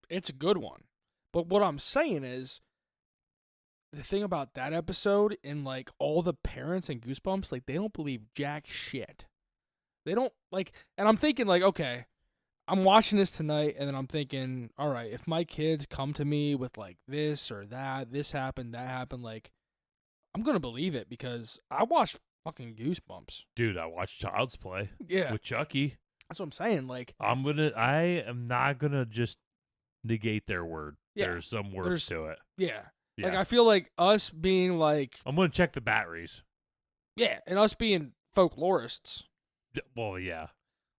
it's a good one. But what I'm saying is, the thing about that episode and like all the parents and Goosebumps, like they don't believe jack shit. They don't like, and I'm thinking like, okay, I'm watching this tonight, and then I'm thinking, all right, if my kids come to me with like this or that, this happened, that happened, like I'm gonna believe it because I watched fucking Goosebumps. Dude, I watched Child's Play. Yeah, with Chucky. That's what I'm saying. Like I am not gonna just negate their word. Yeah, there's some words to it. Yeah. Like I feel like us being like, I'm gonna check the batteries. Yeah, and us being folklorists. Well, yeah,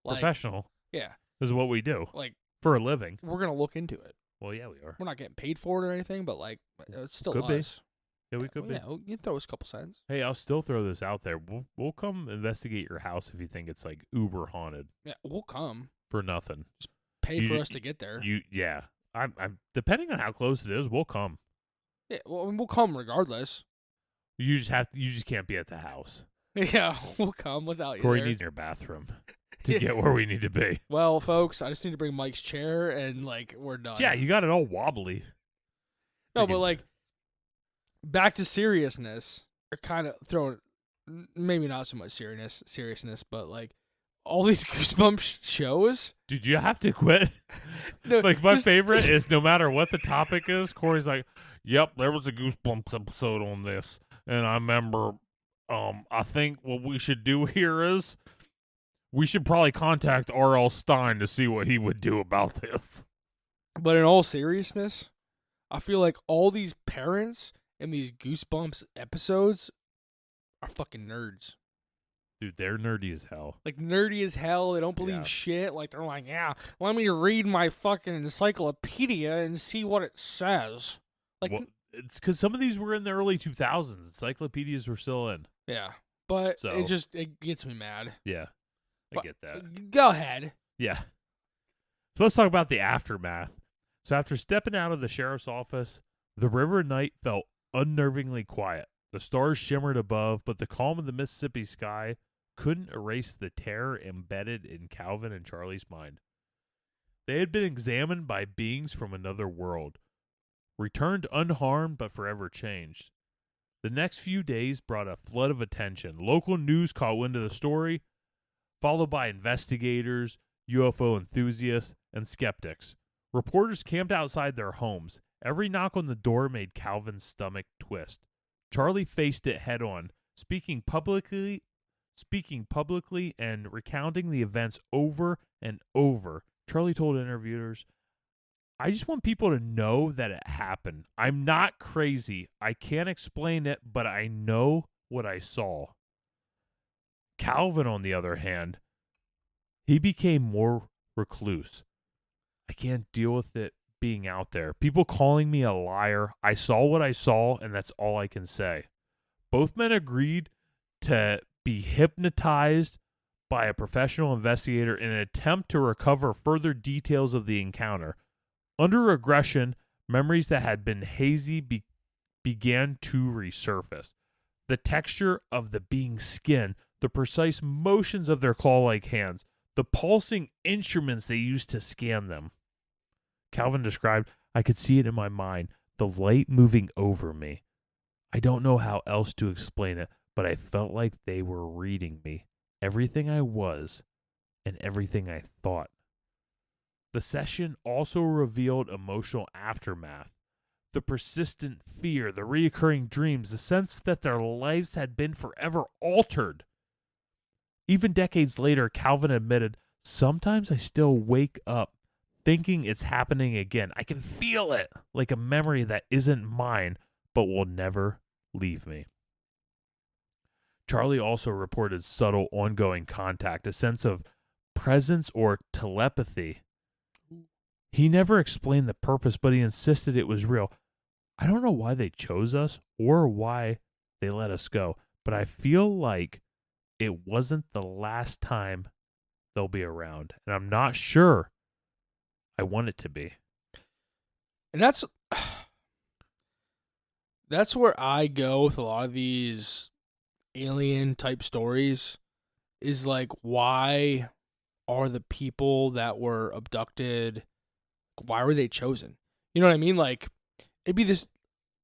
like, professional. Yeah. This is what we do, like for a living. We're gonna look into it. Well, yeah, we are. We're not getting paid for it or anything, but like, it's still could us. Be. Yeah, we could be. Yeah, you throw us a couple cents. Hey, I'll still throw this out there. We'll come investigate your house if you think it's like uber haunted. Yeah, we'll come for nothing. Just pay for us to get there. Yeah. I'm depending on how close it is, we'll come. Yeah, well, we'll come regardless. You just can't be at the house. Yeah, we'll come without you. Corey there. needs your bathroom to get where we need to be. Well, folks, I just need to bring Mike's chair and like we're done. Yeah, you got it all wobbly. No, but like back to seriousness. Or kind of throwing, maybe not so much seriousness, but like all these Goosebumps shows. Dude, you have to quit. No, like my favorite is no matter what the topic is, Corey's like, "Yep, there was a Goosebumps episode on this, and I remember. I think what we should do here is we should probably contact R.L. Stein to see what he would do about this." But in all seriousness, I feel like all these parents in these Goosebumps episodes are fucking nerds. Dude, they're nerdy as hell. Like, nerdy as hell. They don't believe shit. Like, they're like, yeah, let me read my fucking encyclopedia and see what it says. Like, well, it's because some of these were in the early 2000s. Encyclopedias were still in. Yeah. But it gets me mad. Yeah. I get that. Go ahead. Yeah. So let's talk about the aftermath. So after stepping out of the sheriff's office, the river night felt unnervingly quiet. The stars shimmered above, but the calm of the Mississippi sky couldn't erase the terror embedded in Calvin and Charlie's mind. They had been examined by beings from another world, returned unharmed but forever changed. The next few days brought a flood of attention. Local news caught wind of the story, followed by investigators, UFO enthusiasts, and skeptics. Reporters camped outside their homes. Every knock on the door made Calvin's stomach twist. Charlie faced it head on, speaking publicly and recounting the events over and over. Charlie told interviewers, "I just want people to know that it happened. I'm not crazy. I can't explain it, but I know what I saw." Calvin, on the other hand, he became more recluse. "I can't deal with it being out there. People calling me a liar. I saw what I saw, and that's all I can say." Both men agreed to be hypnotized by a professional investigator in an attempt to recover further details of the encounter. Under regression, memories that had been hazy began to resurface. The texture of the being's skin, the precise motions of their claw-like hands, the pulsing instruments they used to scan them. Calvin described, I could see it in my mind, the light moving over me. I don't know how else to explain it, but I felt like they were reading me, everything I was, and everything I thought. The session also revealed emotional aftermath, the persistent fear, the reoccurring dreams, the sense that their lives had been forever altered. Even decades later, Calvin admitted, sometimes I still wake up thinking it's happening again. I can feel it like a memory that isn't mine, but will never leave me. Charlie also reported subtle ongoing contact, a sense of presence or telepathy. He never explained the purpose, but he insisted it was real. I don't know why they chose us or why they let us go, but I feel like it wasn't the last time they'll be around, and I'm not sure I want it to be. And that's where I go with a lot of these alien type stories, is like, why are the people that were abducted, why were they chosen? You know what I mean? Like, it'd be this,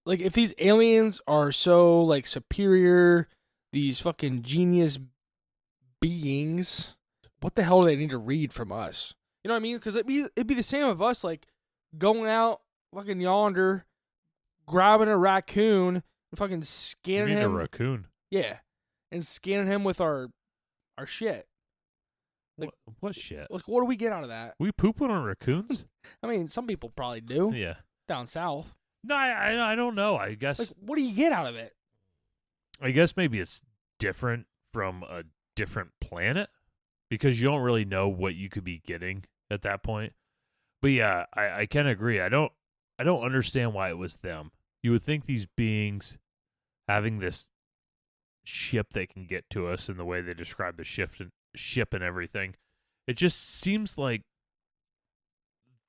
like, if these aliens are so, like, superior, these fucking genius beings, what the hell do they need to read from us? You know what I mean? Because it'd be the same of us, like, going out fucking yonder, grabbing a raccoon, and fucking scanning him. A raccoon? Yeah. And scanning him with our shit. Like, what shit? Like, what do we get out of that? We pooping on raccoons? I mean, some people probably do. Yeah. Down south. No, I don't know. I guess. Like, what do you get out of it? I guess maybe it's different from a different planet, because you don't really know what you could be getting at that point. But yeah, I can agree. I don't understand why it was them. You would think these beings having this ship that can get to us, and the way they describe the ship and everything, it just seems like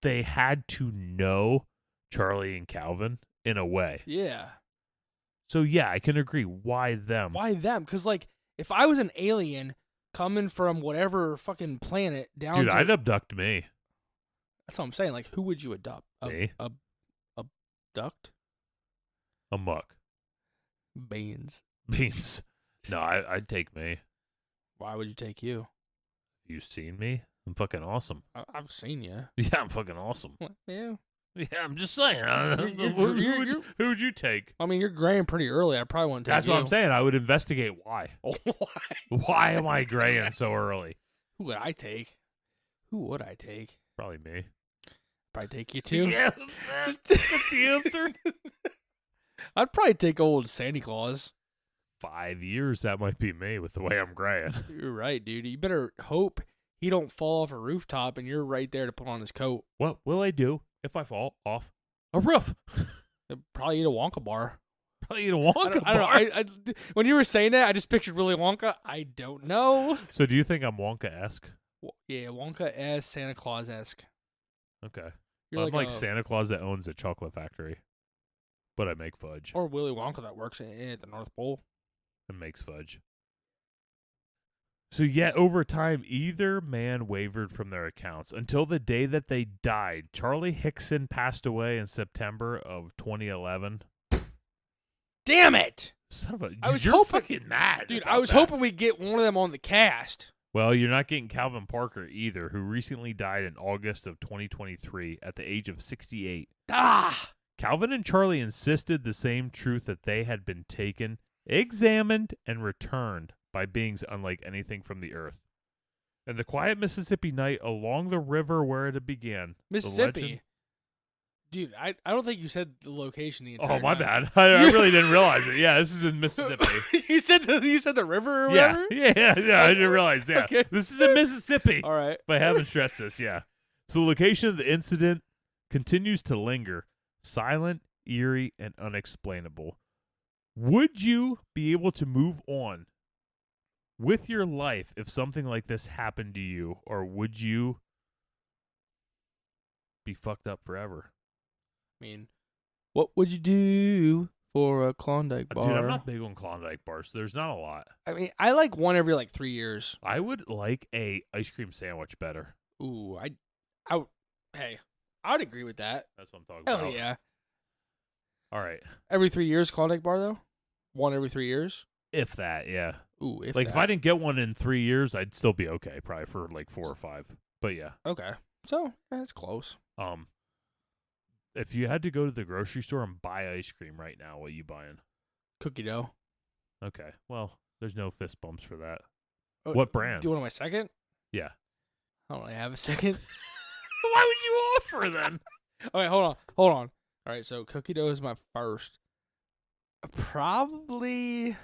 they had to know Charlie and Calvin in a way. Yeah. So yeah, I can agree. Why them? Why them? Because, like, if I was an alien coming from whatever fucking planet down Dude, to... I'd abduct me. That's what I'm saying. Like, who would you adopt? Me. Abduct? A muck. Beans. No, I'd take me. Why would you take you? You seen me? I'm fucking awesome. I've seen you. Yeah, I'm fucking awesome. Yeah. Yeah, I'm just saying. Who would you take? I mean, you're graying pretty early. I probably wouldn't take That's you. what I'm saying. I would investigate why. Why? Why am I graying so early? Who would I take? Probably me. Probably take you too. Yeah, that's the answer. I'd probably take old Santa Claus. 5 years, that might be me with the way I'm graying. You're right, dude. You better hope he don't fall off a rooftop and you're right there to put on his coat. What will I do if I fall off a roof? I'd probably eat a Wonka bar. Probably eat a Wonka I don't bar. know. When you were saying that, I just pictured Willy Wonka. I don't know. So do you think I'm Wonka-esque? Yeah, Wonka-esque, Santa Claus-esque. Okay. You're I'm like Santa Claus that owns a chocolate factory, but I make fudge. Or Willy Wonka that works at the North Pole. And makes fudge. So yet over time, either man wavered from their accounts until the day that they died. Charlie Hickson passed away in September of 2011. Damn it! Son of a... I was you're hoping, fucking mad. Dude, about I was that. hoping we'd get one of them on the cast. Well, you're not getting Calvin Parker either, who recently died in August of 2023 at the age of 68. Ah! Calvin and Charlie insisted the same truth, that they had been taken, examined, and returned by beings unlike anything from the earth. And the quiet Mississippi night along the river where it began. Mississippi? Dude, I don't think you said the location the entire Oh, my time. bad. I really didn't realize it. Yeah, this is in Mississippi. you said the river or whatever? Yeah, I didn't realize. Yeah. Okay. This is in Mississippi. All right. But I haven't stressed this, yeah. So the location of the incident continues to linger, silent, eerie, and unexplainable. Would you be able to move on with your life if something like this happened to you, or would you be fucked up forever? I mean, what would you do for a Klondike bar? Dude, I'm not big on Klondike bars. So there's not a lot. I mean, I like one every like 3 years. I would like a ice cream sandwich better. Ooh, I would agree with that. That's what I'm talking Hell about. yeah. All right. Every 3 years, Klondike bar though. One every 3 years. If that, yeah. Ooh, If I didn't get one in 3 years, I'd still be okay, probably for like 4 or 5. But yeah. Okay, so that's close. If you had to go to the grocery store and buy ice cream right now, what are you buying? Cookie dough. Okay. Well, there's no fist bumps for that. Oh, What brand? Do you want my second? Yeah. I don't really have a second. Why would you offer then? Okay, hold on. All right, so cookie dough is my first. Probably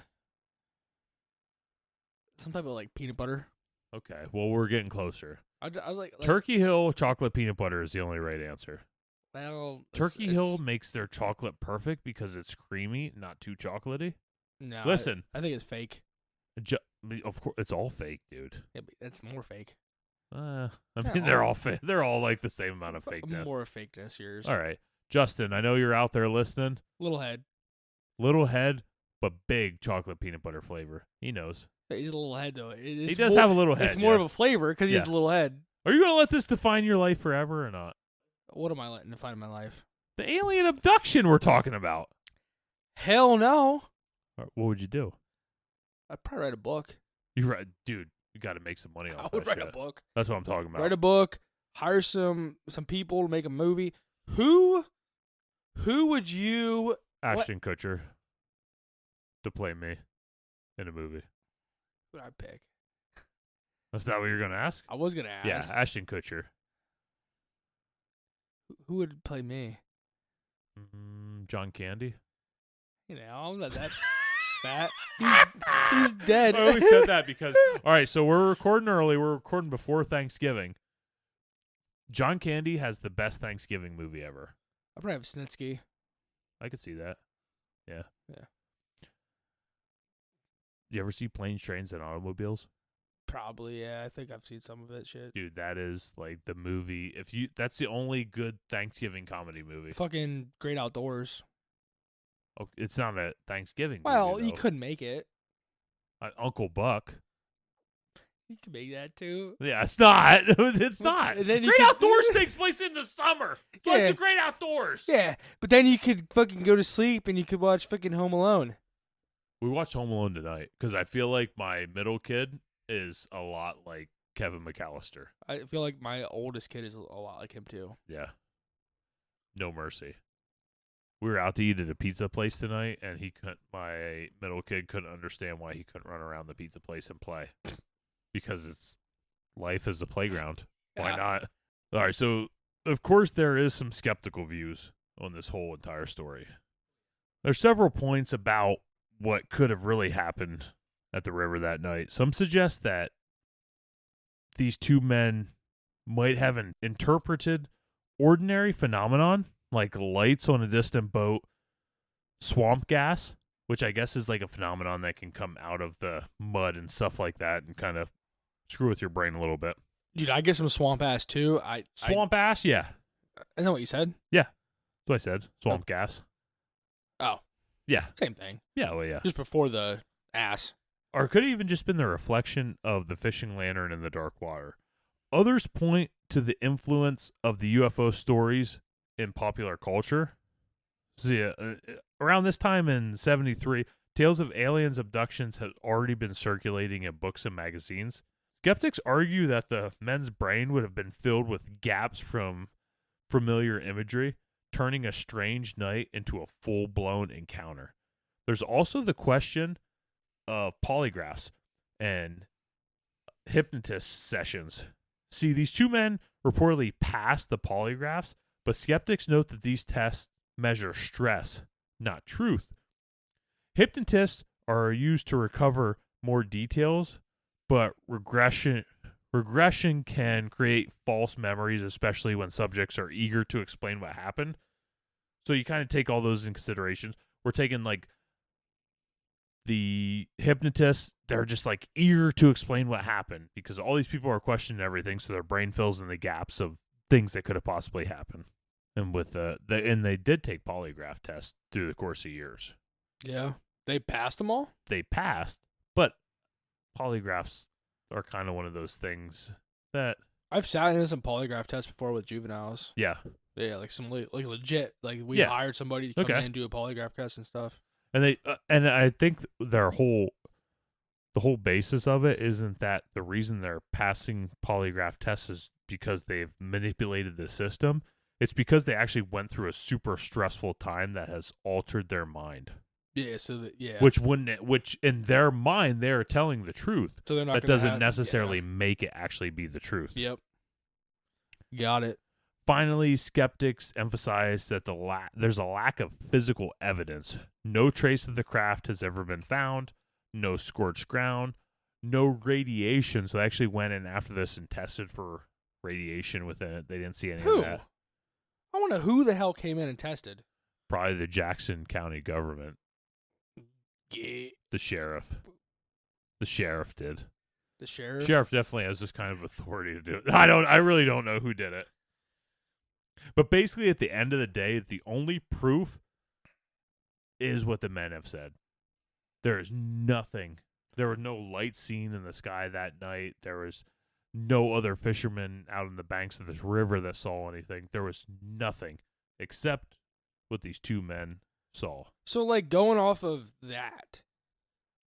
some type of like peanut butter. Okay. Well, we're getting closer. I was like Turkey Hill chocolate peanut butter is the only right answer. well, Turkey Hill makes their chocolate perfect because it's creamy, not too chocolatey. No, Listen. I think it's fake. Of course, it's all fake, dude. Yeah, but that's more fake. I Yeah, mean, they're all fake. They're all like the same amount of fakeness. More fakeness, yours. All right. Justin, I know you're out there listening. Little head. Little head, but big chocolate peanut butter flavor. He knows. He's a little head though. He does have a little head. It's more yeah. of a flavor because he has a little head. Are you going to let this define your life forever or not? What am I letting define my life? The alien abduction we're talking about. Hell no. What would you do? I'd probably write a book. You're right, dude. You got to make some money off I would that write shit. a book. That's what I'm talking about. Write a book. Hire some people to make a movie. Who would you? Ashton Kutcher to play me in a movie. Who would I pick? Is that what you're going to ask? I was gonna ask. Yeah, Ashton Kutcher. Who would play me? John Candy. You know, I'm not that fat. He's dead. I always said that because, all right, so we're recording early. We're recording before Thanksgiving. John Candy has the best Thanksgiving movie ever. I'd probably have Snitsky. I could see that. Yeah. Yeah. You ever see Planes, Trains, and Automobiles? Probably, yeah. I think I've seen some of that shit. Dude, that is like the movie. That's the only good Thanksgiving comedy movie. Fucking Great Outdoors. Oh, it's not a Thanksgiving Well, movie, you though. couldn't make it. Uncle Buck. You could make that too. Yeah, it's not. It's not. And then Great Outdoors takes place in the summer. It's like Yeah. the Great Outdoors. Yeah, but then you could fucking go to sleep and you could watch fucking Home Alone. We watched Home Alone tonight because I feel like my middle kid is a lot like Kevin McAllister. I feel like my oldest kid is a lot like him too. Yeah. No mercy. We were out to eat at a pizza place tonight, and my middle kid couldn't understand why he couldn't run around the pizza place and play. Because life is a playground. Why not? All right, so of course there is some skeptical views on this whole entire story. There's several points about what could have really happened at the river that night. Some suggest that these two men might have an interpreted ordinary phenomenon, like lights on a distant boat, swamp gas, which I guess is like a phenomenon that can come out of the mud and stuff like that and kind of screw with your brain a little bit. Dude, I get some swamp ass too. Swamp ass? Yeah. Isn't that what you said? That's what I said. Swamp gas. Oh. Yeah. Same thing. Yeah, well, yeah. Just before the ass. Or it could have even just been the reflection of the fishing lantern in the dark water. Others point to the influence of the UFO stories in popular culture. See, around this time in 1973, tales of aliens abductions had already been circulating in books and magazines. Skeptics argue that the men's brain would have been filled with gaps from familiar imagery, turning a strange night into a full-blown encounter. There's also the question of polygraphs and hypnotist sessions. See, these two men reportedly passed the polygraphs, but skeptics note that these tests measure stress, not truth. Hypnotists are used to recover more details, but regression can create false memories, especially when subjects are eager to explain what happened. So you kind of take all those in consideration. We're taking like the hypnotists, they're just like eager to explain what happened because all these people are questioning everything, so their brain fills in the gaps of things that could have possibly happened. And with and they did take polygraph tests through the course of years. Yeah. They passed them all? They passed, but polygraphs are kind of one of those things that I've sat in some polygraph tests before with juveniles. Yeah, like some like legit. Like we hired somebody to come in and do a polygraph test and stuff. And they and I think the whole basis of it isn't that the reason they're passing polygraph tests is because they've manipulated the system. It's because they actually went through a super stressful time that has altered their mind. Yeah, Which in their mind they're telling the truth. So they're not. That doesn't necessarily make it actually be the truth. Yep. Got it. Finally, skeptics emphasize that there's a lack of physical evidence. No trace of the craft has ever been found. No scorched ground. No radiation. So they actually went in after this and tested for radiation within it. They didn't see any of that. I wonder who the hell came in and tested. Probably the Jackson County government. Yeah. The sheriff. The sheriff did. The sheriff? Sheriff definitely has this kind of authority to do it. I really don't know who did it. But basically, at the end of the day, the only proof is what the men have said. There is nothing. There was no light seen in the sky that night. There was no other fishermen out on the banks of this river that saw anything. There was nothing except what these two men saw. So, like, going off of that,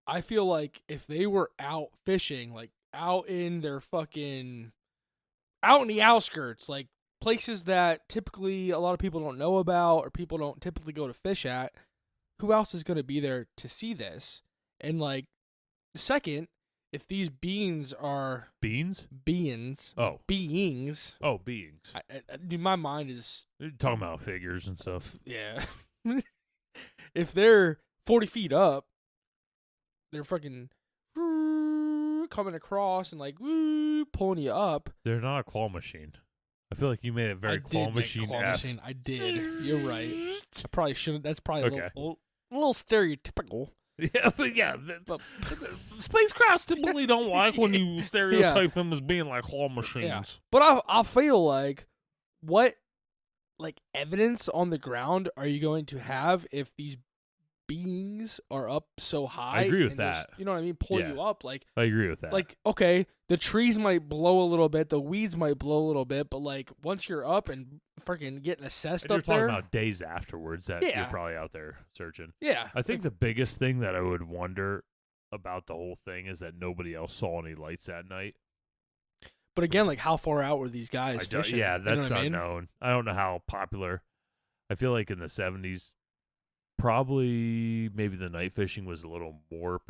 I feel like if they were out fishing, like, out in their fucking... out in the outskirts, like, places that typically a lot of people don't know about or people don't typically go to fish at, who else is going to be there to see this? And, like, second, if these beings are... Beans? Beings. Oh. Beings. Oh, beings. Dude, my mind is... You're talking about figures and stuff. Yeah. If they're 40 feet up, they're fucking coming across and, like, pulling you up. They're not a claw machine. I feel like you made it very claw machine-esque. I did. You're right. I probably shouldn't. That's probably a little stereotypical. Yeah, but yeah. Spacecrafts typically don't like when you stereotype them as being like claw machines. Yeah. But I feel like what evidence on the ground are you going to have if these beings are up so high? I agree with that. Just, you know what I mean? Pull you up. Like, I agree with that. Like, okay, the trees might blow a little bit, the weeds might blow a little bit, but like once you're up and freaking getting assessed and up there, you're talking about days afterwards that you're probably out there searching. Yeah. I think the biggest thing that I would wonder about the whole thing is that nobody else saw any lights that night. But again, like, how far out were these guys fishing? Yeah, that's not unknown. I don't know how popular. I feel like in the 70s, probably maybe the night fishing was a little more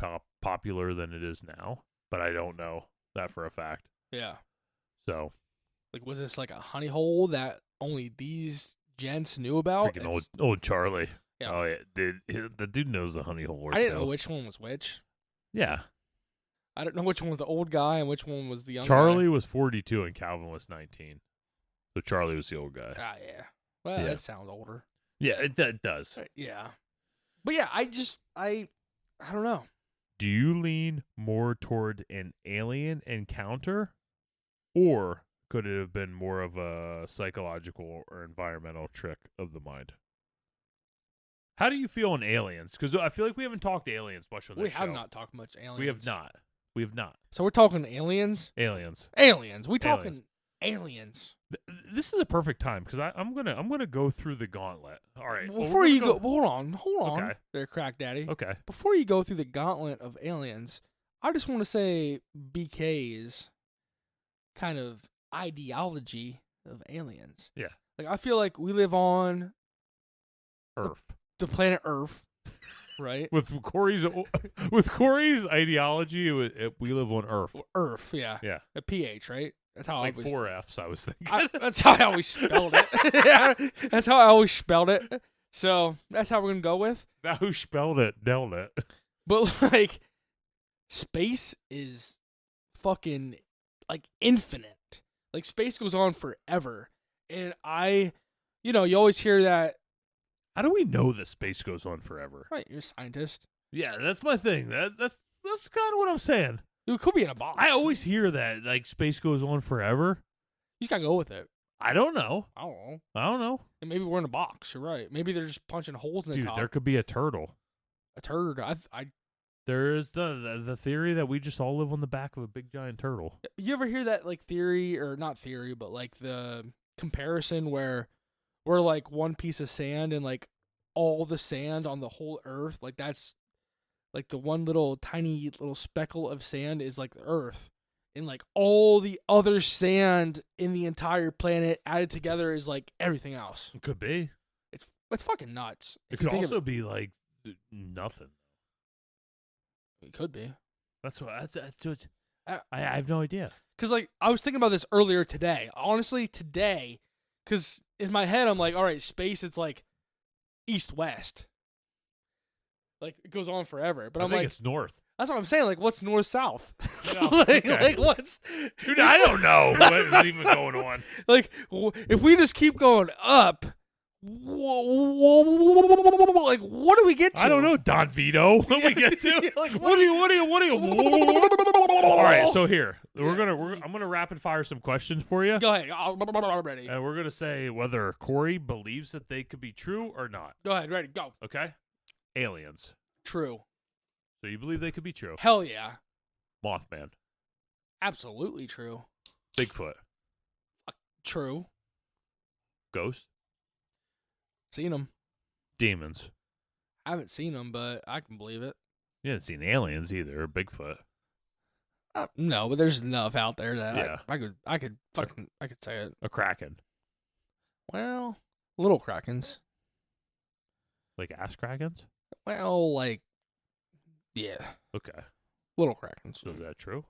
popular than it is now, but I don't know that for a fact. Yeah. So, like, was this like a honey hole that only these gents knew about? Freaking old Charlie. Yeah. Oh yeah, the dude knows the honey hole. I didn't know which one was which. Yeah. I don't know which one was the old guy and which one was the young Charlie guy. was 42 and Calvin was 19. So Charlie was the old guy. Ah, yeah. Well, that sounds older. Yeah, it does. Yeah. But yeah, I don't know. Do you lean more toward an alien encounter, or could it have been more of a psychological or environmental trick of the mind? How do you feel on aliens? Because I feel like we haven't talked aliens much on this show. We have not talked much aliens. We have not. So we're talking aliens? Aliens. We talking aliens. This is a perfect time because I'm gonna go through the gauntlet. All right. Before you go, hold on, okay. There, Crack Daddy. Okay. Before you go through the gauntlet of aliens, I just want to say BK's kind of ideology of aliens. Yeah. Like, I feel like we live on Earth, the planet Earth, right? With Corey's ideology, we live on Earth. Earth, yeah. Yeah. A PH, right? That's how like I always, 4 F's, I was thinking. that's how I always spelled it. Yeah, that's how I always spelled it. So that's how we're gonna go with. Now who spelled it, nailed it. But like, space is fucking like infinite. Like, space goes on forever, and you always hear that. How do we know that space goes on forever? Right, you're a scientist. Yeah, that's my thing. That's kind of what I'm saying. It could be in a box. I always hear that like space goes on forever. You just gotta go with it. I don't know. I don't know. I don't know. And maybe we're in a box. You're right. Maybe they're just punching holes in the Dude, top. there could be a turtle. A turd. There is the theory that we just all live on the back of a big giant turtle. You ever hear that like theory, or not theory, but like the comparison where we're like one piece of sand and like all the sand on the whole earth, like that's like the one little tiny little speckle of sand is like the earth. And like all the other sand in the entire planet added together is like everything else. It could be. It's fucking nuts. It could also be like nothing. It could be. That's what I have no idea. Because like I was thinking about this earlier today. Honestly, today, because in my head I'm like, all right, space. It's like east-west. Like it goes on forever. But I I'm think like, it's north. that's what I'm saying. Like, what's north-south? No, like, okay. like what's? Dude, I don't know what is even going on. Like, if we just keep going up, like, what do we get to? I don't know, Don Vito. What do we get to? Like, what do you? All right, so here I'm gonna rapid fire some questions for you, Go ahead. I'm ready. and we're gonna say whether Corey believes that they could be true or not. Go ahead. Ready. Go. Okay, aliens. True. So you believe they could be true? Hell yeah. Mothman, Absolutely true. Bigfoot, True. ghost, Seen them. demons. I haven't seen them, but I can believe it. You haven't seen aliens either, or Bigfoot. No, but there's enough out there that Yeah. I could say it. A kraken, Well, little krakens. like ass krakens. Well, like, yeah, Okay, little krakens. so is that true?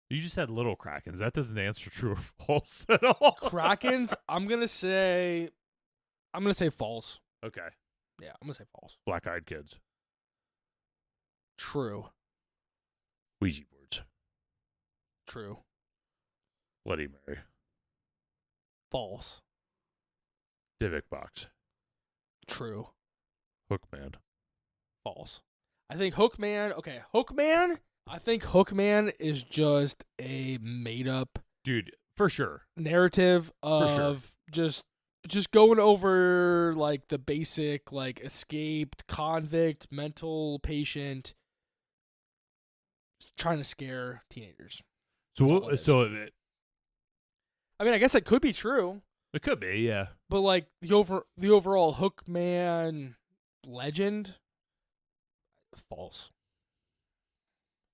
You just said little krakens. That doesn't answer true or false at all. Krakens. I'm gonna say false. Okay. Yeah, I'm gonna say false. Black-eyed kids. True. Ouija boards. True. Bloody Mary. False. Divic box. True. Hookman. False. I think Hookman. Okay, Hookman. I think Hookman is just a made up Dude, for sure. narrative of just going over like the basic like escaped convict mental patient trying to scare teenagers. That's all it is. I mean, I guess it could be true, It could be, yeah. but like the overall Hookman legend, false.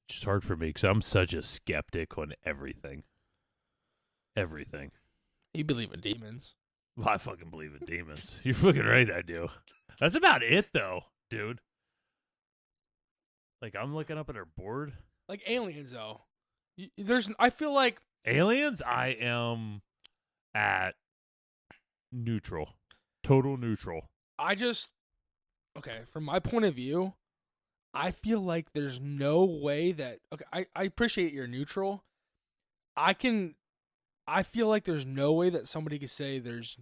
It's just hard for me because I'm such a skeptic on everything. Everything. You believe in demons? Well, I fucking believe in demons. You're fucking right, I do. That's about it, though, dude. Like, I'm looking up at our board. Like aliens, though. I feel like Aliens, I am at neutral. Total neutral. okay, from my point of view, I feel like there's no way that, okay, I appreciate you're neutral. I feel like there's no way that somebody could say there's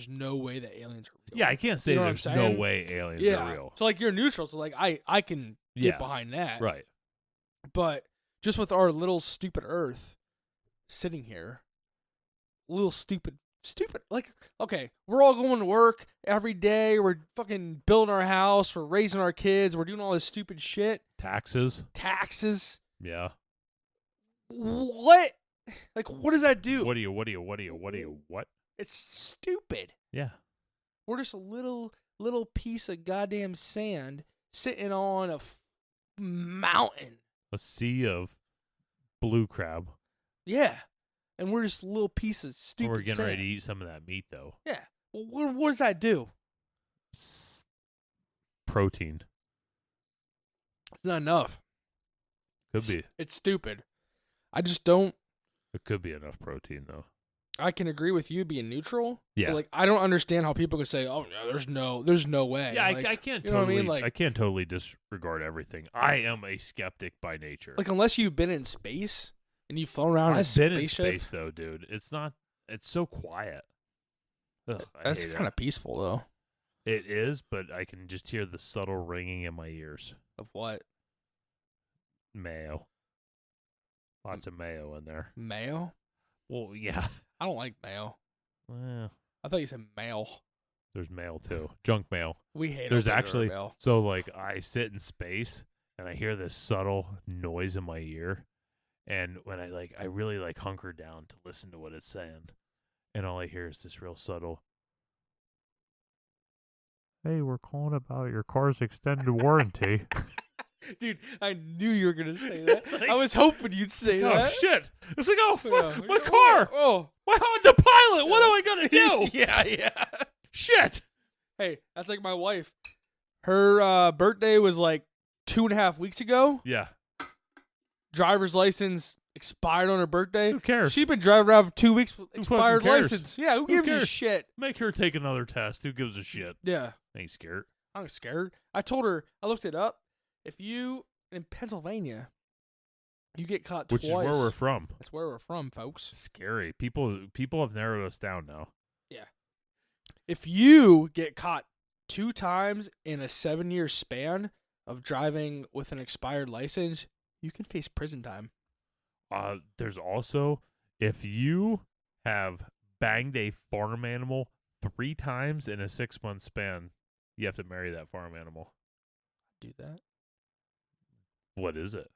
no way that aliens are real. Yeah, I can't say You know what there's I'm no saying? way aliens Yeah. are real. So like you're neutral, so like I can get Yeah. behind that. Right. But just with our little stupid Earth sitting here, little stupid, like, okay, we're all going to work every day. We're fucking building our house. We're raising our kids. We're doing all this stupid shit. Taxes. What? Yeah. Like, what does that do? What? It's stupid. Yeah. We're just a little piece of goddamn sand sitting on a mountain. A sea of blue crab. Yeah. And we're just a little piece of stupid We're getting sand. ready to eat some of that meat, though. Yeah. Well, what does that do? Protein. It's not enough. Could be. It's stupid. I just don't. It could be enough protein, though. I can agree with you being neutral. Yeah. But like, I don't understand how people could say, "Oh, no, there's no way." Yeah, like, I can't you know totally. what I mean? Like, I can't totally disregard everything. I am a skeptic by nature. like unless you've been in space and you've flown around in a I've been in spaceship, space, though, dude. It's not. It's so quiet. Ugh, I that's hate it. kind of peaceful, though. It is, but I can just hear the subtle ringing in my ears. Of what? Mayo. Lots of mayo in there. Mayo? Well, yeah. I don't like mayo. Well, I thought you said mail. there's mail too. Junk mail. We hate There's open-door actually mail. so like I sit in space and I hear this subtle noise in my ear, and when I really like hunker down to listen to what it's saying, and all I hear is this real subtle. Hey, we're calling about your car's extended warranty. Dude, I knew you were going to say that. Like, I was hoping you'd say oh that. shit! It's like, oh fuck, Yeah. my car! Oh. My Honda Pilot! What am I gonna do? Yeah. Shit! Hey, that's like my wife. Her birthday was like 2.5 weeks ago. Yeah. Driver's license expired on her birthday. Who cares? She's been driving around for 2 weeks with Who expired fucking cares? license. Yeah, who Who gives a cares? shit? Make her take another test. Who gives a shit? Yeah. Ain't scared. I'm scared. I told her, I looked it up. If you, in Pennsylvania, you get caught Which twice. is where we're from. That's where we're from, folks. Scary. People have narrowed us down now. Yeah. If you get caught 2 times in a 7-year span of driving with an expired license, you can face prison time. There's also, if you have banged a farm animal 3 times in a 6-month span, you have to marry that farm animal. Do that. What is it?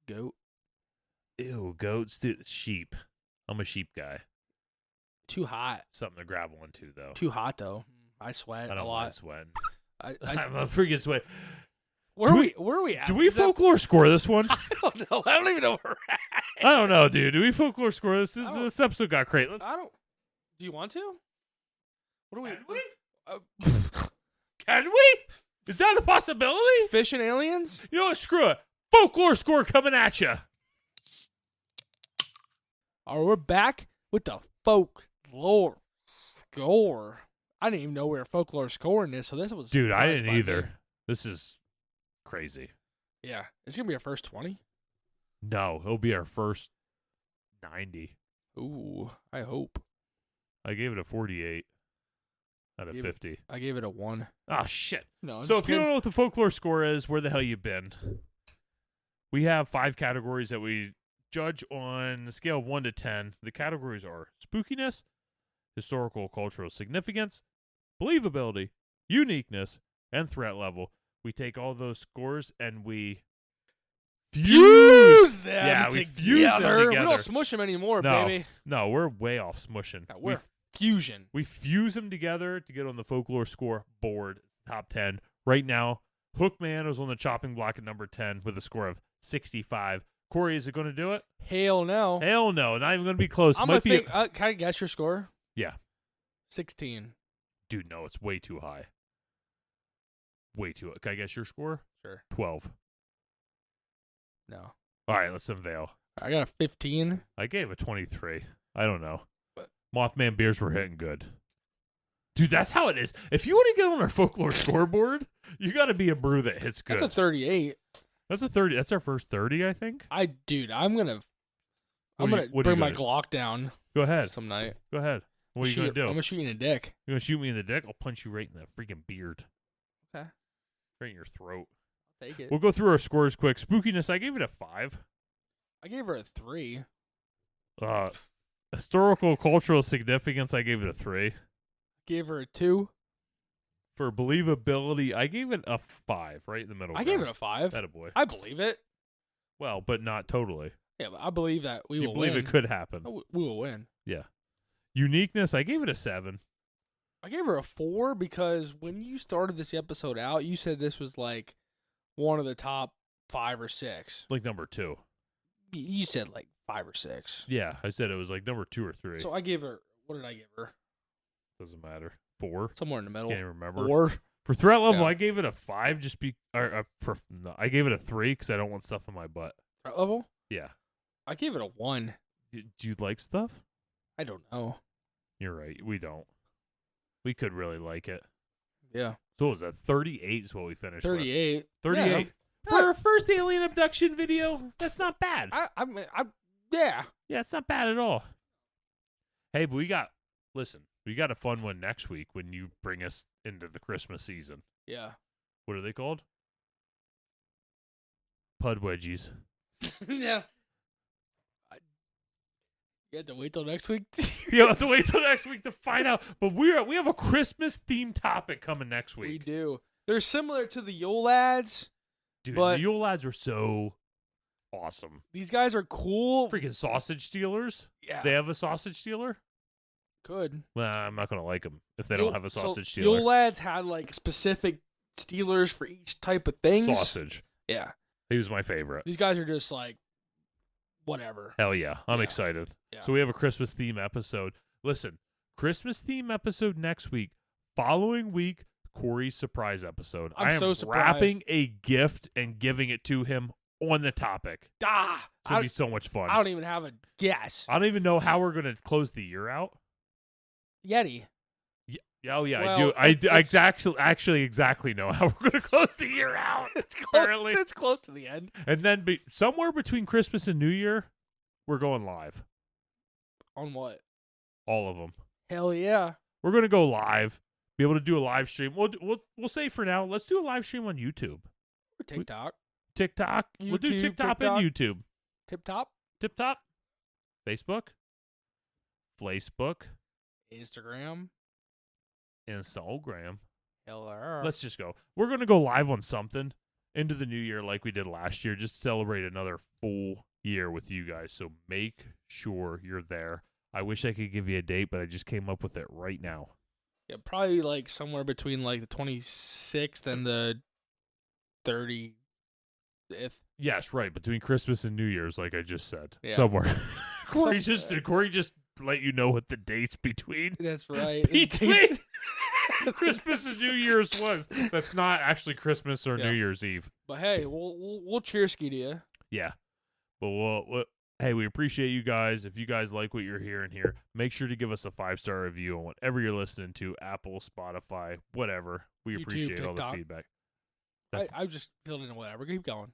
Goat. Ew, goats. Dude, sheep. I'm a sheep guy. Too hot. Something to grab onto, though. Too hot, though. I sweat I don't a want lot. to sweat. I, I'm a freaking sweat. where are we at? Do we Is that- folklore score this one? I don't know. I don't even know where we're at. I don't know, dude. Do we folklore score this? I don't- This episode got great. I don't. Do you want to? What do we? Can we? Uh, Can we? Is that a possibility? fish and aliens? You know what? Screw it. Folklore score coming at you. All right, we're back with the folklore score. I didn't even know we were folklore scoring this, so this was. a Dude, I surprise didn't by me. either. This is crazy. Yeah, it's gonna be our first 20. No, it'll be our first 90. Ooh, I hope. I gave it a 48 out of Give it- 50. I gave it a 1. Oh, shit. No, I'm So just if you don't kidding. know what the folklore score is, where the hell you been? We have 5 categories that we judge on the scale of 1 to 10. The categories are spookiness, historical cultural significance, believability, uniqueness, and threat level. We take all those scores and we fuse them Yeah, together. we fuse them We together. don't smush them anymore, No, baby. no, we're way off smushing. No, we're fusion. We fuse them together to get on the folklore score board, top 10. Right now, Hookman is on the chopping block at number 10 with a score of 65. Corey, is it going to do it? Hell no. Hell no, not even going to be close. I'm Might gonna be think. Can I guess your score? Yeah. 16. Dude, no, it's way too high. Way too high. Can I guess your score? Sure. 12. No. All right, let's unveil. I got a 15. I gave it 23. I don't know. What? Mothman beers were hitting good. Dude, that's how it is. If you want to get on our folklore scoreboard, you got to be a brew that hits good. That's a 38. That's a 30. That's our first 30, I think. Dude, I'm gonna What are you bring my gonna- Glock down Go ahead. some night. Go ahead. What are you going to do? I'm gonna shoot you in the dick. You're going to shoot me in the dick? I'll punch you right in the freaking beard. Okay. Right in your throat. Take it. We'll go through our scores quick. Spookiness, I gave it a 5. I gave her a 3. Historical cultural significance, I gave it a 3. Gave her a 2. For believability, I gave it a 5, right in the middle. I gave it a 5. Attaboy. I believe it. Well, but not totally. Yeah, but I believe that we You will believe win. it could happen. We will win. Yeah. Uniqueness, I gave it a 7. I gave her a 4 because when you started this episode out, you said this was like one of the top 5 or 6. Like number 2. You said like 5 or 6. Yeah, I said it was like number 2 or 3. So I gave her, what did I give her? Doesn't matter. 4. Somewhere in the middle. Can't even remember. 4. For threat level, Yeah. I gave it a 5. I gave it a 3 because I don't want stuff in my butt. Threat level? Yeah. I gave it a 1. Do you like stuff? I don't know. You're right. We don't. We could really like it. Yeah. So what was that? 38 is what we finished with. 38. 38. Yeah. For our first alien abduction video, that's not bad. I mean, yeah. Yeah, it's not bad at all. Hey, but we got We got a fun one next week when you bring us into the Christmas season. Yeah. What are they called? Pud wedgies. Yeah. You have to wait till next week. You have to wait till next week to find out. But we have a Christmas themed topic coming next week. We do. They're similar to the Yule Lads. Dude, but the Yule Lads are so awesome. These guys are cool. Freaking sausage stealers. Yeah. They have a sausage stealer? Good. Well, I'm not going to like them if they don't have a sausage so stealer. Yule Lads had like specific stealers for each type of things. Sausage. Yeah. He was my favorite. These guys are just like, whatever. Hell yeah. I'm excited. Yeah. So we have a Christmas theme episode. Listen, Christmas theme episode next week. Following week, Corey's surprise episode. I am so surprised. wrapping a gift and giving it to him on the topic. It's going to be so much fun. I don't even have a guess. I don't even know how we're going to close the year out. Yeti. Oh yeah, Well, I do. I actually exactly know how we're going to close the year out. Apparently, it's close to the end. And then somewhere between Christmas and New Year, we're going live. On what? All of them. Hell yeah. We're going to go live. Be able to do a live stream. We'll say for now, let's do a live stream on YouTube. Or TikTok. We'll do YouTube, TikTok and YouTube. Tip top. Facebook. Instagram. LR. Let's just go. We're going to go live on something into the new year like we did last year. Just celebrate another full year with you guys. So make sure you're there. I wish I could give you a date, but I just came up with it right now. Yeah, probably like somewhere between like the 26th and the 30th. Yes, right. Between Christmas and New Year's, like I just said. Yeah. Somewhere. Corey just let you know what the dates between. That's right. Between Christmas and New Year's was. That's not actually Christmas or New Year's Eve. But hey, we'll cheer ski to you. Yeah. But hey, we appreciate you guys. If you guys like what you're hearing here, make sure to give us a 5-star review on whatever you're listening to, Apple, Spotify, whatever. We YouTube, appreciate all the TikTok. feedback. I just filled in whatever. Keep going.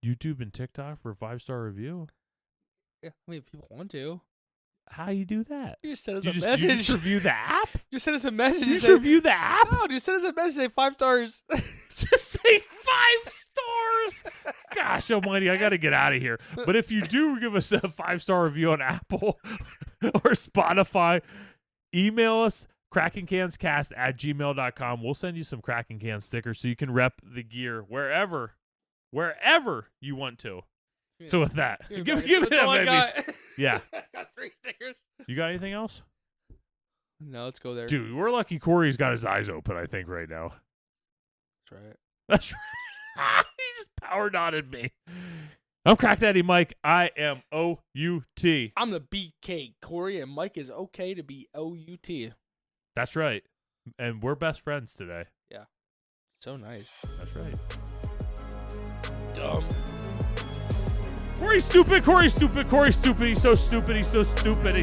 YouTube and TikTok for a 5-star review? Yeah, I mean, if people want to. How you do that? You just send us You a just, message. you just review the app? Just send us a message. You just review the app? No, just send us a message. Say 5 stars. Just say 5 stars. Gosh almighty, I got to get out of here. But if you do give us a 5-star review on Apple or Spotify, email us, krakencanscast@gmail.com. We'll send you some Kraken Can stickers so you can rep the gear wherever you want to. So with that, give it That's all I baby. got. Yeah. Got 3 stickers. You got anything else? No, let's go there. Dude, we're lucky Corey's got his eyes open, I think, right now. That's right. That's right. He just power nodded me. I'm Crack Daddy Mike. I am O-U-T. I'm the BK Corey, and Mike is okay to be O-U-T. That's right. And we're best friends today. Yeah. So nice. That's right. Dumb. Corey's stupid. He's so stupid. He's so stupid.